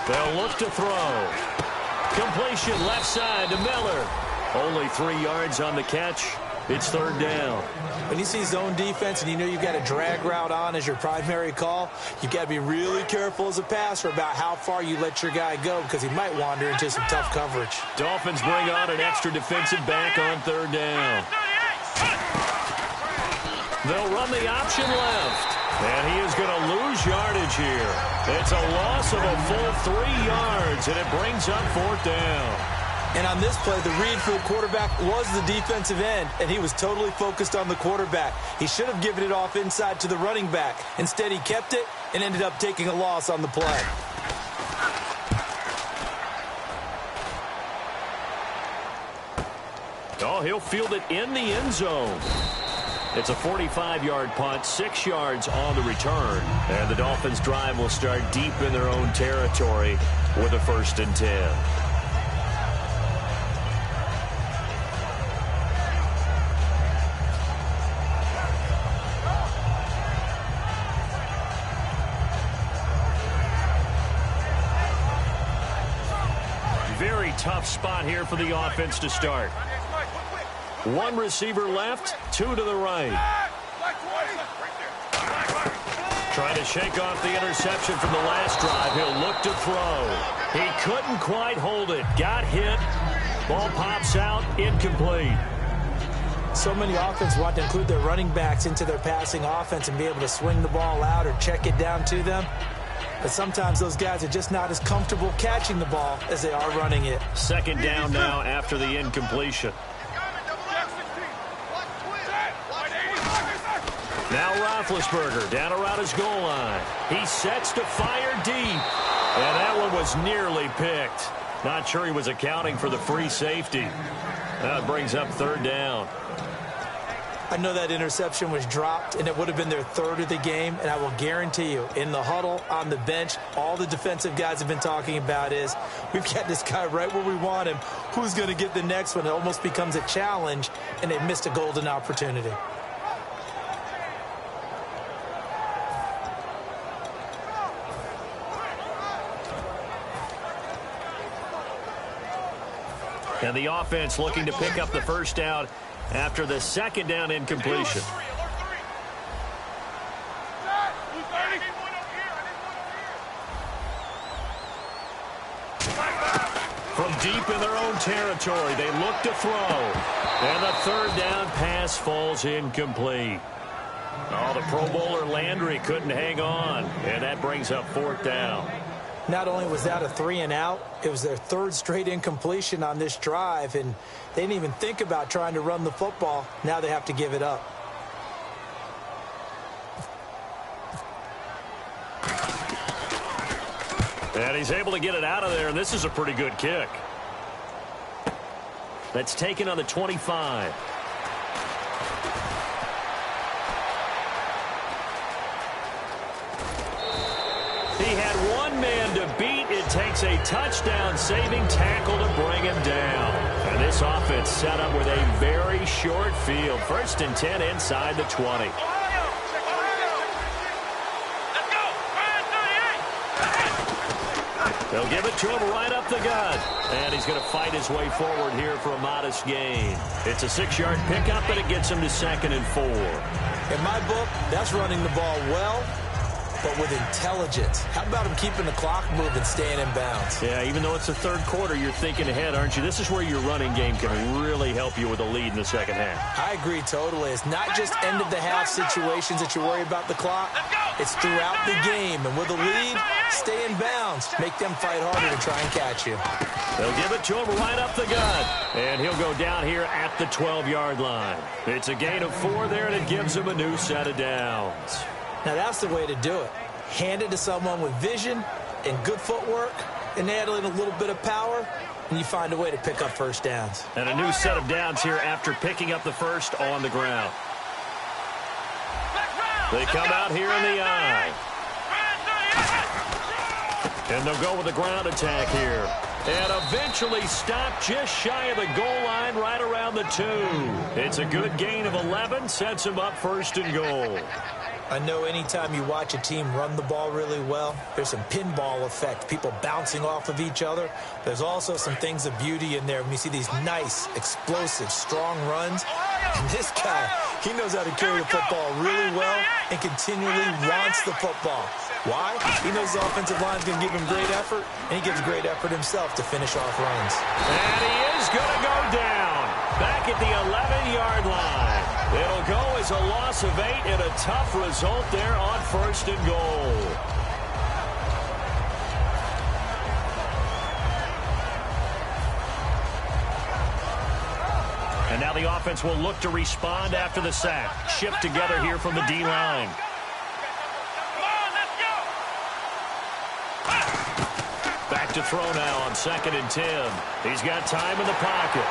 They'll look to throw. Completion left side to Miller. Only 3 yards on the catch. It's 3rd down. When you see zone defense and you know you've got a drag route on as your primary call, you've got to be really careful as a passer about how far you let your guy go because he might wander into some tough coverage. Dolphins bring on an extra defensive back on 3rd down. They'll run the option left. And he is going to lose yardage here. It's a loss of a full 3 yards, and it brings up 4th down. And on this play, the read for the quarterback was the defensive end, and he was totally focused on the quarterback. He should have given it off inside to the running back. Instead, he kept it and ended up taking a loss on the play. Oh, he'll field it in the end zone. It's a 45-yard punt, 6 yards on the return. And the Dolphins' drive will start deep in their own territory with a 1st and 10. Very tough spot here for the offense to start. 1 receiver left, 2 to the right. Trying to shake off the interception from the last drive. He'll look to throw. He couldn't quite hold it. Got hit. Ball pops out. Incomplete. So many offenses want to include their running backs into their passing offense and be able to swing the ball out or check it down to them. But sometimes those guys are just not as comfortable catching the ball as they are running it. Second down now after the incompletion. Now Roethlisberger down around his goal line. He sets to fire deep. And that one was nearly picked. Not sure he was accounting for the free safety. That brings up third down. I know that interception was dropped, and it would have been their third of the game, and I will guarantee you, in the huddle, on the bench, all the defensive guys have been talking about is, we've got this guy right where we want him. Who's going to get the next one? It almost becomes a challenge, and they missed a golden opportunity. And the offense looking to pick up the first down after the second down incompletion. From deep in their own territory, they look to throw. And the third down pass falls incomplete. Oh, the Pro Bowler Landry couldn't hang on. And that brings up fourth down. Not only was that a 3 and out, it was their third straight incompletion on this drive, and they didn't even think about trying to run the football. Now they have to give it up. And he's able to get it out of there, and this is a pretty good kick. That's taken on the 25. He had one man to beat. It takes a touchdown-saving tackle to bring him down. And this offense set up with a very short field. 1st and 10 inside the 20. They'll give it to him right up the gut. And he's going to fight his way forward here for a modest gain. It's a 6-yard pickup, and it gets him to 2nd and 4. In my book, that's running the ball well, but with intelligence. How about him keeping the clock moving, staying in bounds? Yeah, even though it's the third quarter, you're thinking ahead, aren't you? This is where your running game can really help you with a lead in the second half. I agree totally. It's not just end-of-the-half situations that you worry about the clock. It's throughout the game. And with a lead, stay in bounds. Make them fight harder to try and catch you. They'll give it to him right up the gut. And he'll go down here at the 12-yard line. It's a gain of 4 there, and it gives him a new set of downs. Now, that's the way to do it. Hand it to someone with vision and good footwork, and add in a little bit of power, and you find a way to pick up first downs. And a new set of downs here after picking up the first on the ground. They come out here in the I. And they'll go with the ground attack here. And eventually stopped just shy of the goal line right around the 2. It's a good gain of 11, sets them up 1st and goal. I know anytime you watch a team run the ball really well, there's some pinball effect, people bouncing off of each other. There's also some things of beauty in there when you see these nice, explosive, strong runs. And this guy, he knows how to carry the football really well and continually wants the football. Why? He knows the offensive line is going to give him great effort, and he gives great effort himself to finish off runs. And he is going to go down back at the 11-yard line. It'll go as a loss of 8 and a tough result there on 1st and goal. And now the offense will look to respond after the sack. Shift together here from the D-line. Back to throw now on 2nd and 10. He's got time in the pocket.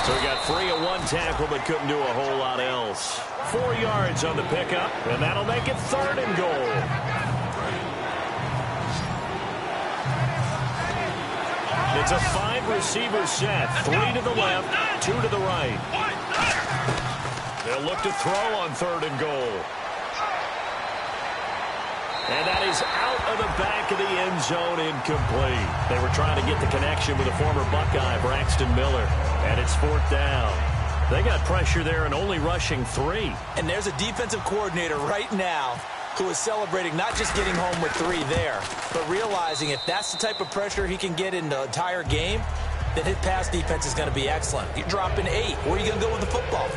So he got free of one tackle but couldn't do a whole lot else. 4 yards on the pickup, and that'll make it 3rd and goal. It's a 5-receiver set. 3 to the left, 2 to the right. They'll look to throw on 3rd and goal. And that is out of the back of the end zone, incomplete. They were trying to get the connection with a former Buckeye, Braxton Miller. And it's 4th down. They got pressure there and only rushing 3. And there's a defensive coordinator right now who is celebrating not just getting home with 3 there, but realizing if that's the type of pressure he can get in the entire game, then his pass defense is going to be excellent. You're dropping 8. Where are you going to go with the football?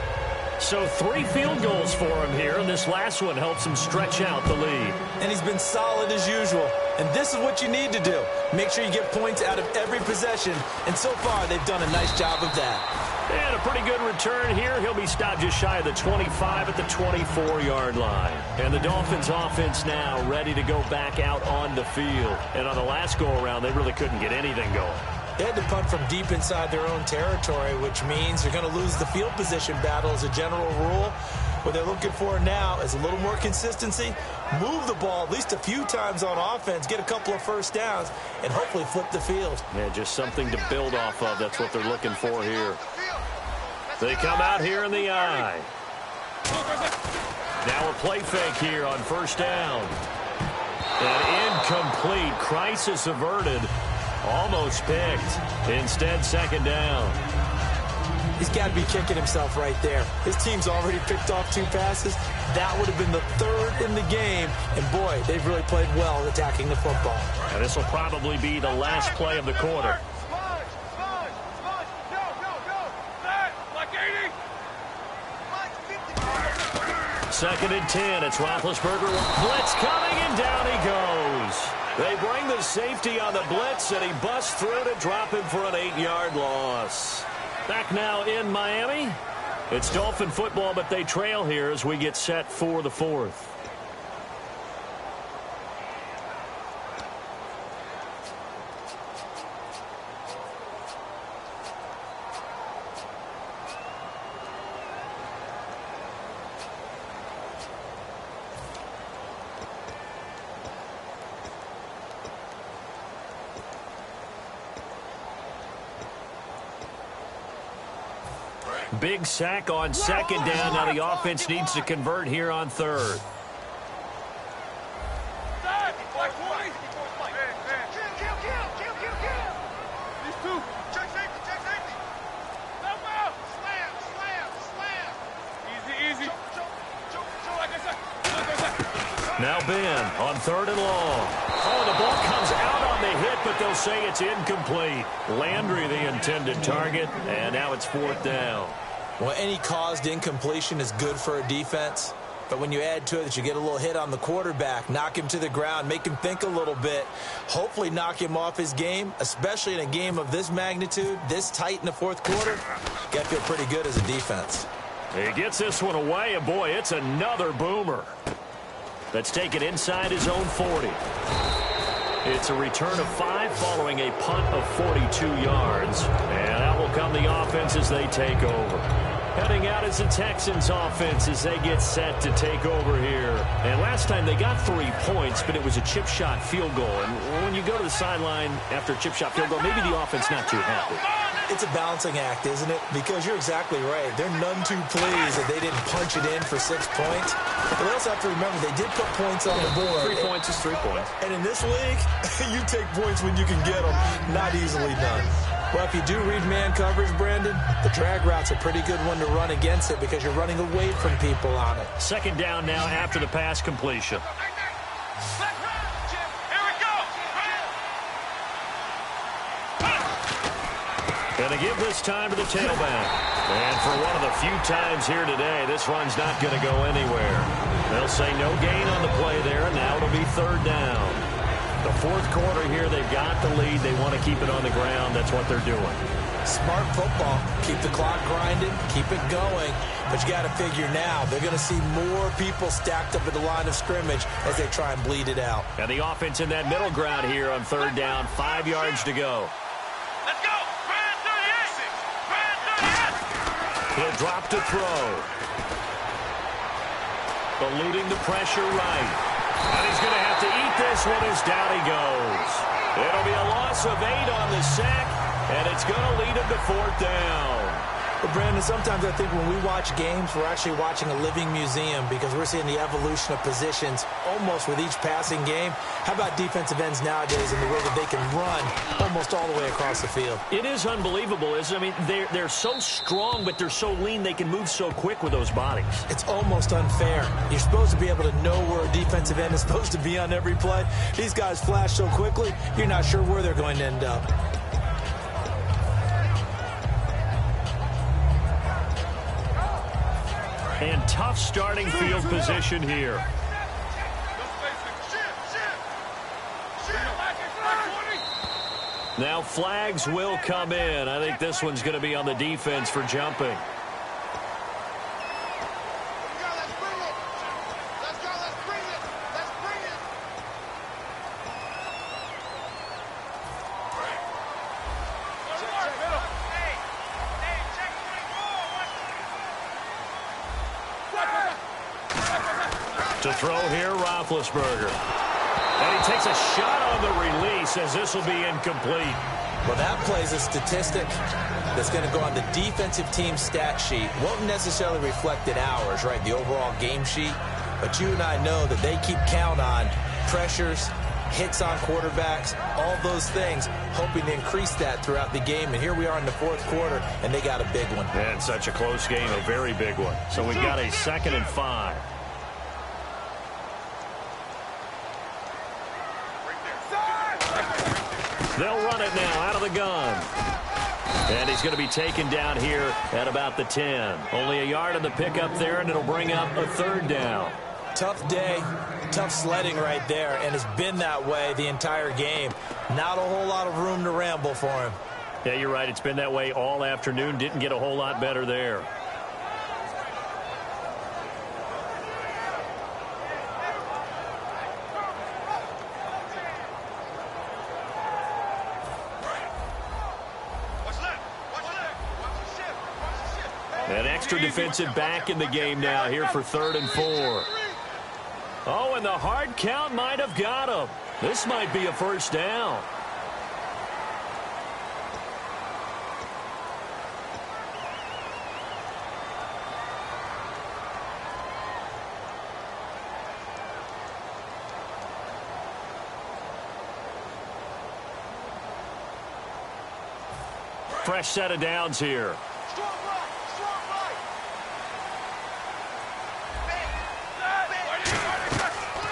So 3 field goals for him here, and this last one helps him stretch out the lead. And he's been solid as usual. And this is what you need to do. Make sure you get points out of every possession. And so far, they've done a nice job of that. And a pretty good return here. He'll be stopped just shy of the 25 at the 24-yard line. And the Dolphins offense now ready to go back out on the field. And on the last go-around, they really couldn't get anything going. They had to punt from deep inside their own territory, which means they're going to lose the field position battle as a general rule. What they're looking for now is a little more consistency, move the ball at least a few times on offense, get a couple of first downs, and hopefully flip the field. Yeah, just something to build off of. That's what they're looking for here. They come out here in the eye. Now a play fake here on first down. And incomplete. Crisis averted. Almost picked. Instead, second down. He's got to be kicking himself right there. His team's already picked off 2 passes. That would have been the 3rd in the game. And, boy, they've really played well attacking the football. And this will probably be the last play of the quarter. Second and 10. It's Roethlisberger. Blitz coming, and down he goes. They bring the safety on the blitz, and he busts through to drop him for an 8-yard loss. Back now in Miami. It's Dolphin football, but they trail here as we get set for the 4th. Big sack on second down. Now the offense needs to convert here on 3rd. Now Ben on 3rd and long. Oh, the ball comes out on the hit, but they'll say it's incomplete. Landry the intended target, and now it's 4th down. Well, any caused incompletion is good for a defense. But when you add to it that you get a little hit on the quarterback, knock him to the ground, make him think a little bit, hopefully knock him off his game, especially in a game of this magnitude, this tight in the 4th quarter, you got to feel pretty good as a defense. He gets this one away, and boy, it's another boomer. That's taken inside his own 40. It's a return of 5 following a punt of 42 yards. And out will come the offense as they take over. Heading out is the Texans offense as they get set to take over here. And last time they got 3 points, but it was a chip shot field goal. And when you go to the sideline after a chip shot field goal, maybe the offense not too happy. It's a balancing act, isn't it? Because you're exactly right. They're none too pleased that they didn't punch it in for 6 points. But they also have to remember they did put points on the board. 3 points is 3 points. And in this league, you take points when you can get them. Not easily done. Well, if you do read man coverage, Brandon, the drag route's a pretty good one to run against it because you're running away from people on it. Second down now after the pass completion. Going to give this time to the tailback. And for one of the few times here today, this run's not going to go anywhere. They'll say no gain on the play there, and now it'll be 3rd down. The 4th quarter here, they've got the lead. They want to keep it on the ground. That's what they're doing. Smart football. Keep the clock grinding. Keep it going. But you got to figure now, they're going to see more people stacked up at the line of scrimmage as they try and bleed it out. And the offense in that middle ground here on 3rd down. 5 yards to go. Let's go. Brand 38. Brand 38. He'll drop to throw. Eluding the pressure right. And he's going to have to eat this one as down he goes. It'll be a loss of 8 on the sack, and it's going to lead him to 4th down. But, Brandon, sometimes I think when we watch games, we're actually watching a living museum because we're seeing the evolution of positions almost with each passing game. How about defensive ends nowadays and the way that they can run almost all the way across the field? It is unbelievable, isn't it? I mean, they're so strong, but they're so lean, they can move so quick with those bodies. It's almost unfair. You're supposed to be able to know where a defensive end is supposed to be on every play. These guys flash so quickly, you're not sure where they're going to end up. And tough starting field position here. Now flags will come in. I think this one's going to be on the defense for jumping. To throw here, Roethlisberger. And he takes a shot on the release as this will be incomplete. Well, that plays a statistic that's going to go on the defensive team stat sheet. Won't necessarily reflect in ours, right, the overall game sheet. But you and I know that they keep count on pressures, hits on quarterbacks, all those things, hoping to increase that throughout the game. And here we are in the fourth quarter, and they got a big one. And such a close game, a very big one. So we've got a 2nd and 5. They'll run it now out of the gun. And he's going to be taken down here at about the 10. Only a yard on the pickup there, and it'll bring up a 3rd down. Tough day, tough sledding right there, and it's been that way the entire game. Not a whole lot of room to ramble for him. Yeah, you're right. It's been that way all afternoon. Didn't get a whole lot better there. An extra defensive back in the game now here for 3rd and 4. Oh, and the hard count might have got him. This might be a 1st down. Fresh set of downs here.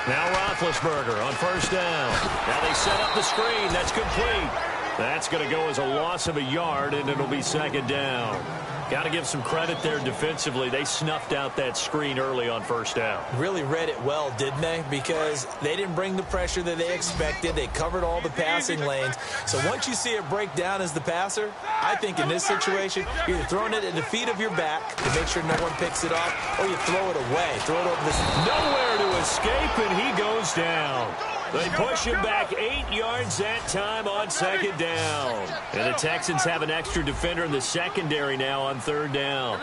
Now Roethlisberger on 1st down. Now they set up the screen. That's complete. That's going to go as a loss of a yard, and it'll be 2nd down. Got to give some credit there defensively. They snuffed out that screen early on 1st down. Really read it well, didn't they? Because they didn't bring the pressure that they expected. They covered all the passing lanes. So once you see it break down as the passer, I think in this situation, you're either throwing it at the feet of your back to make sure no one picks it off, or you throw it away. Throw it over this. Nowhere to escape, and he goes down. They push him back 8 yards that time on 2nd down. And the Texans have an extra defender in the secondary now on 3rd down.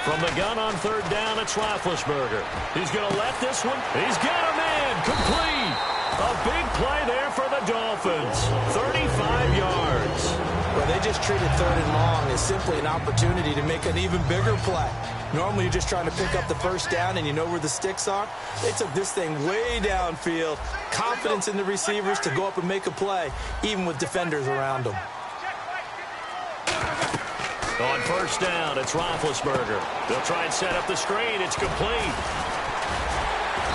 From the gun on 3rd down, it's Roethlisberger. He's going to let this one. He's got a man. Complete. A big play there for the Dolphins. 35 yards. Well, they just treated 3rd and long as simply an opportunity to make an even bigger play. Normally, you're just trying to pick up the 1st down and you know where the sticks are. They took this thing way downfield. Confidence in the receivers to go up and make a play, even with defenders around them. On 1st down, it's Roethlisberger. They'll try and set up the screen. It's complete.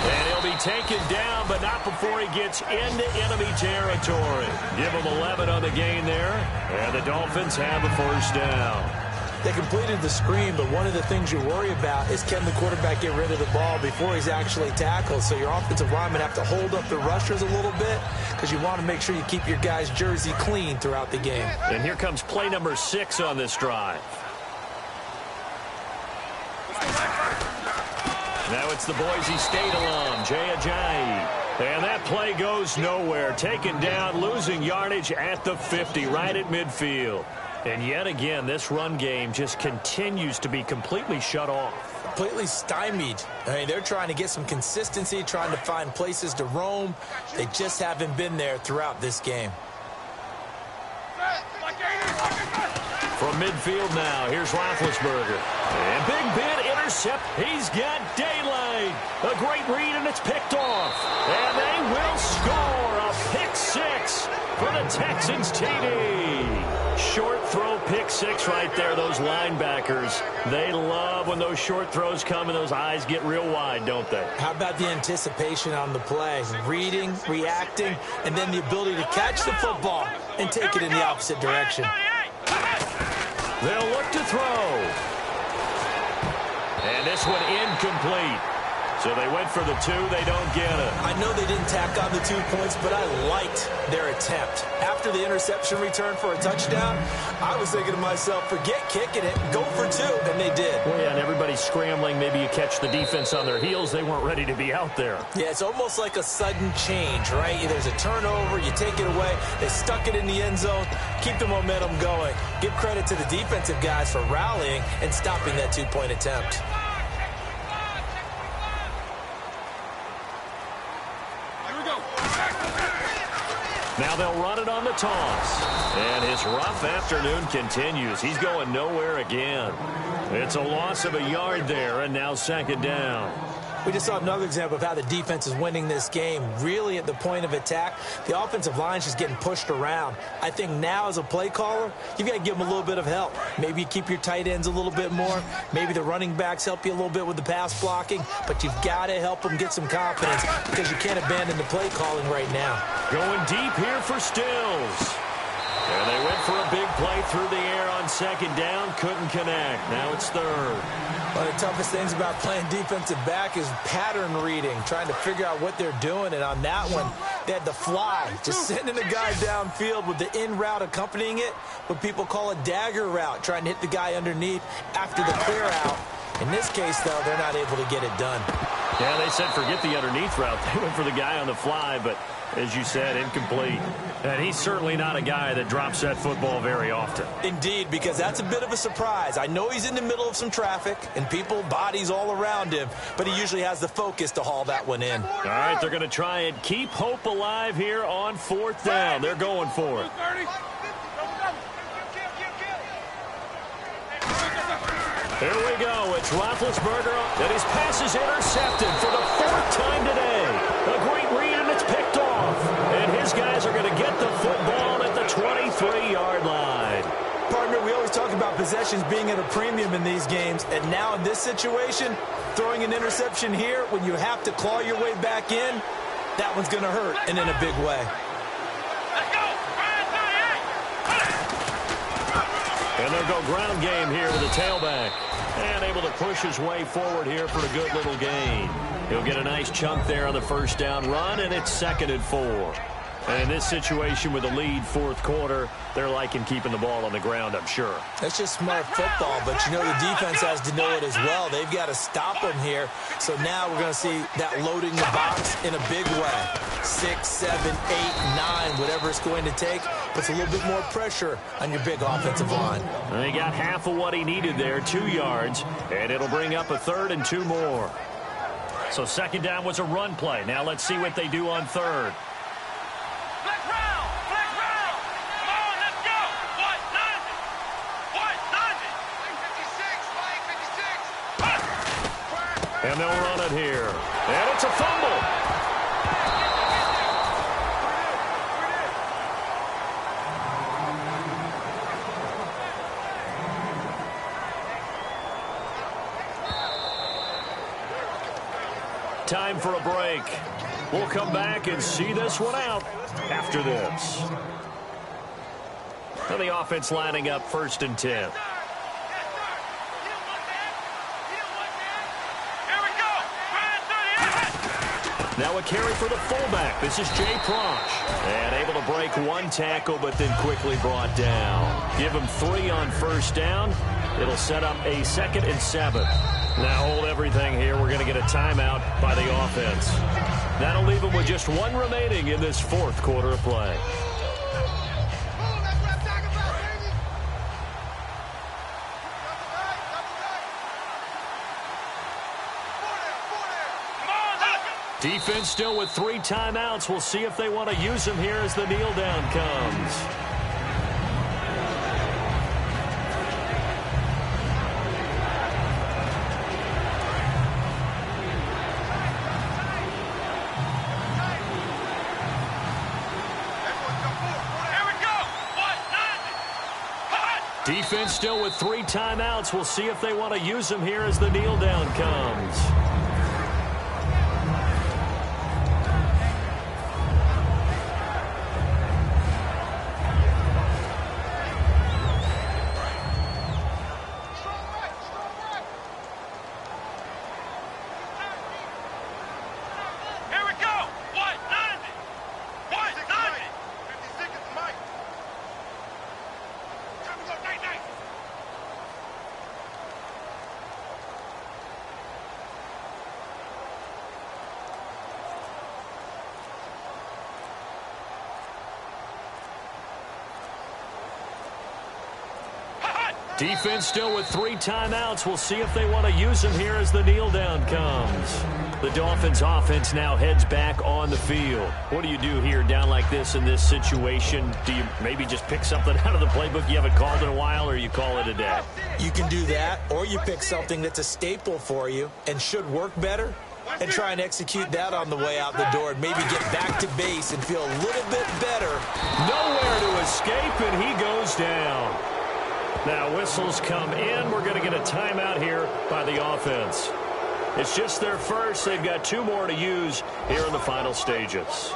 And he'll be taken down, but not before he gets into enemy territory. Give him 11 on the gain there, and the Dolphins have a 1st down. They completed the screen, but one of the things you worry about is can the quarterback get rid of the ball before he's actually tackled. So your offensive linemen have to hold up the rushers a little bit because you want to make sure you keep your guy's jersey clean throughout the game. And here comes play number 6 on this drive. Now it's the Boise State alum, Jay Ajayi. And that play goes nowhere. Taken down, losing yardage at the 50, right at midfield. And yet again, this run game just continues to be completely shut off. Completely stymied. I mean, they're trying to get some consistency, trying to find places to roam. They just haven't been there throughout this game. From midfield now, here's Roethlisberger. And Big Ben intercept. He's got daylight. A great read, and it's picked off. And they will score a pick six for the Texans TD. Short throw pick six right there. Those linebackers, they love when those short throws come and those eyes get real wide, don't they? How about the anticipation on the play? Reading, reacting, and then the ability to catch the football and take it in the opposite direction. They'll look to throw. And this one incomplete. So they went for the two. They don't get it. I know they didn't tack on the 2 points, but I liked their attempt. After the interception return for a touchdown, I was thinking to myself, forget kicking it, go for two, and they did. Well, yeah, and everybody's scrambling. Maybe you catch the defense on their heels. They weren't ready to be out there. Yeah, it's almost like a sudden change, right? There's a turnover, you take it away, they stuck it in the end zone, keep the momentum going. Give credit to the defensive guys for rallying and stopping that 2-point attempt. Now they'll run it on the toss. And his rough afternoon continues. He's going nowhere again. It's a loss of a yard there, and now second down. We just saw another example of how the defense is winning this game. Really at the point of attack, the offensive line is just getting pushed around. I think now as a play caller, you've got to give them a little bit of help. Maybe you keep your tight ends a little bit more. Maybe the running backs help you a little bit with the pass blocking. But you've got to help them get some confidence because you can't abandon the play calling right now. Going deep here for Stills. And they went for a big play through the air on second down. Couldn't connect. Now it's third. One of the toughest things about playing defensive back is pattern reading, trying to figure out what they're doing. And on that one, they had the fly, just sending a guy downfield with the in route accompanying it, what people call a dagger route, trying to hit the guy underneath after the clear out. In this case, though, they're not able to get it done. Yeah, they said forget the underneath route. They went for the guy on the fly, but as you said, incomplete. And he's certainly not a guy that drops that football very often. Indeed, because that's a bit of a surprise. I know he's in the middle of some traffic and people, bodies all around him, but he usually has the focus to haul that one in. All right, they're going to try and keep hope alive here on fourth down. They're going for it. Here we go. It's Roethlisberger, and his pass is intercepted for the fourth time today. A great read, and it's picked off. And his guys are going to get the football at the 23-yard line. Partner, we always talk about possessions being at a premium in these games, and now in this situation, throwing an interception here when you have to claw your way back in, that one's going to hurt, and in a big way. And they'll go ground game here with the tailback. And able to push his way forward here for a good little gain. He'll get a nice chunk there on the first down run, and it's 2nd and 4. And in this situation with a lead fourth quarter, they're liking keeping the ball on the ground, I'm sure. That's just smart football, but you know the defense has to know it as well. They've got to stop them here. So now we're going to see that loading the box in a big way. 6, 7, 8, 9, whatever it's going to take, puts a little bit more pressure on your big offensive line. And he got half of what he needed there, 2 yards, and it'll bring up a 3rd and 2 more. So second down was a run play. Now let's see what they do on third. And they'll run it here. And it's a fumble. Time for a break. We'll come back and see this one out after this. And the offense lining up 1st and 10. Now a carry for the fullback. This is Jay Prosch. And able to break one tackle, but then quickly brought down. Give him 3 on first down. It'll set up a 2nd and 7. Now hold everything here. We're going to get a timeout by the offense. That'll leave them with just 1 remaining in this fourth quarter of play. Defense still with 3 timeouts. We'll see if they want to use them here as the kneel down comes. Defense still with 3 timeouts. We'll see if they want to use them here as the kneel down comes. Defense still with 3 timeouts. We'll see if they want to use them here as the kneel down comes. The Dolphins offense now heads back on the field. What do you do here down like this in this situation? Do you maybe just pick something out of the playbook you haven't called in a while, or you call it a day? You can do that, or you pick something that's a staple for you and should work better and try and execute that on the way out the door and maybe get back to base and feel a little bit better. Nowhere to escape, and he goes down. Now whistles come in. We're going to get a timeout here by the offense. It's just their first. They've got 2 more to use here in the final stages.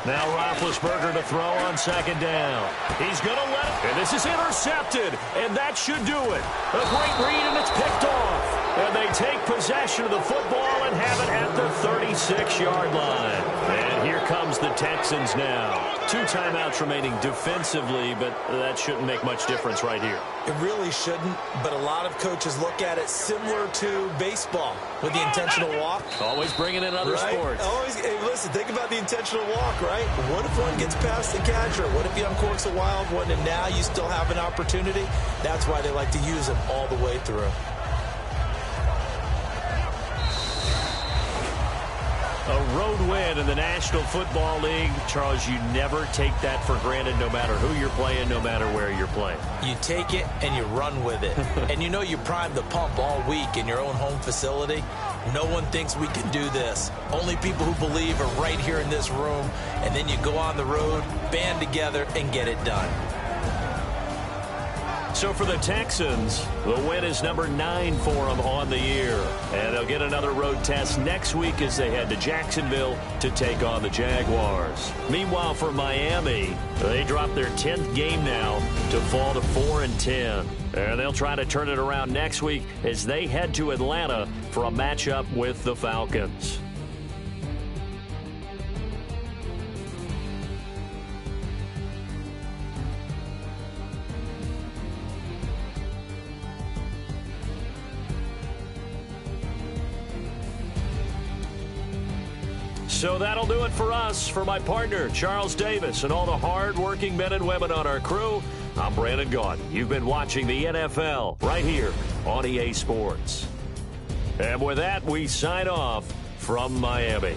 Now Roethlisberger to throw on 2nd down. He's going to let it. And this is intercepted. And that should do it. A great read, and it's picked off. And they take possession of the football and have it at the 36-yard line. And here comes the Texans now. 2 timeouts remaining defensively, but that shouldn't make much difference right here. It really shouldn't, but a lot of coaches look at it similar to baseball with the intentional walk. Always bringing in other sports. Always, hey, listen, think about the intentional walk, right? What if one gets past the catcher? What if he uncorks a wild one and now you still have an opportunity? That's why they like to use them all the way through. A road win in the National Football League. Charles, you never take that for granted, no matter who you're playing, no matter where you're playing. You take it and you run with it. And you know you primed the pump all week in your own home facility. No one thinks we can do this. Only people who believe are right here in this room. And then you go on the road, band together, and get it done. So for the Texans, the win is number 9 for them on the year. And they'll get another road test next week as they head to Jacksonville to take on the Jaguars. Meanwhile, for Miami, they drop their 10th game now to fall to 4-10. And they'll try to turn it around next week as they head to Atlanta for a matchup with the Falcons. So that'll do it for us. For my partner, Charles Davis, and all the hard-working men and women on our crew, I'm Brandon Gaudin. You've been watching the NFL right here on EA Sports. And with that, we sign off from Miami.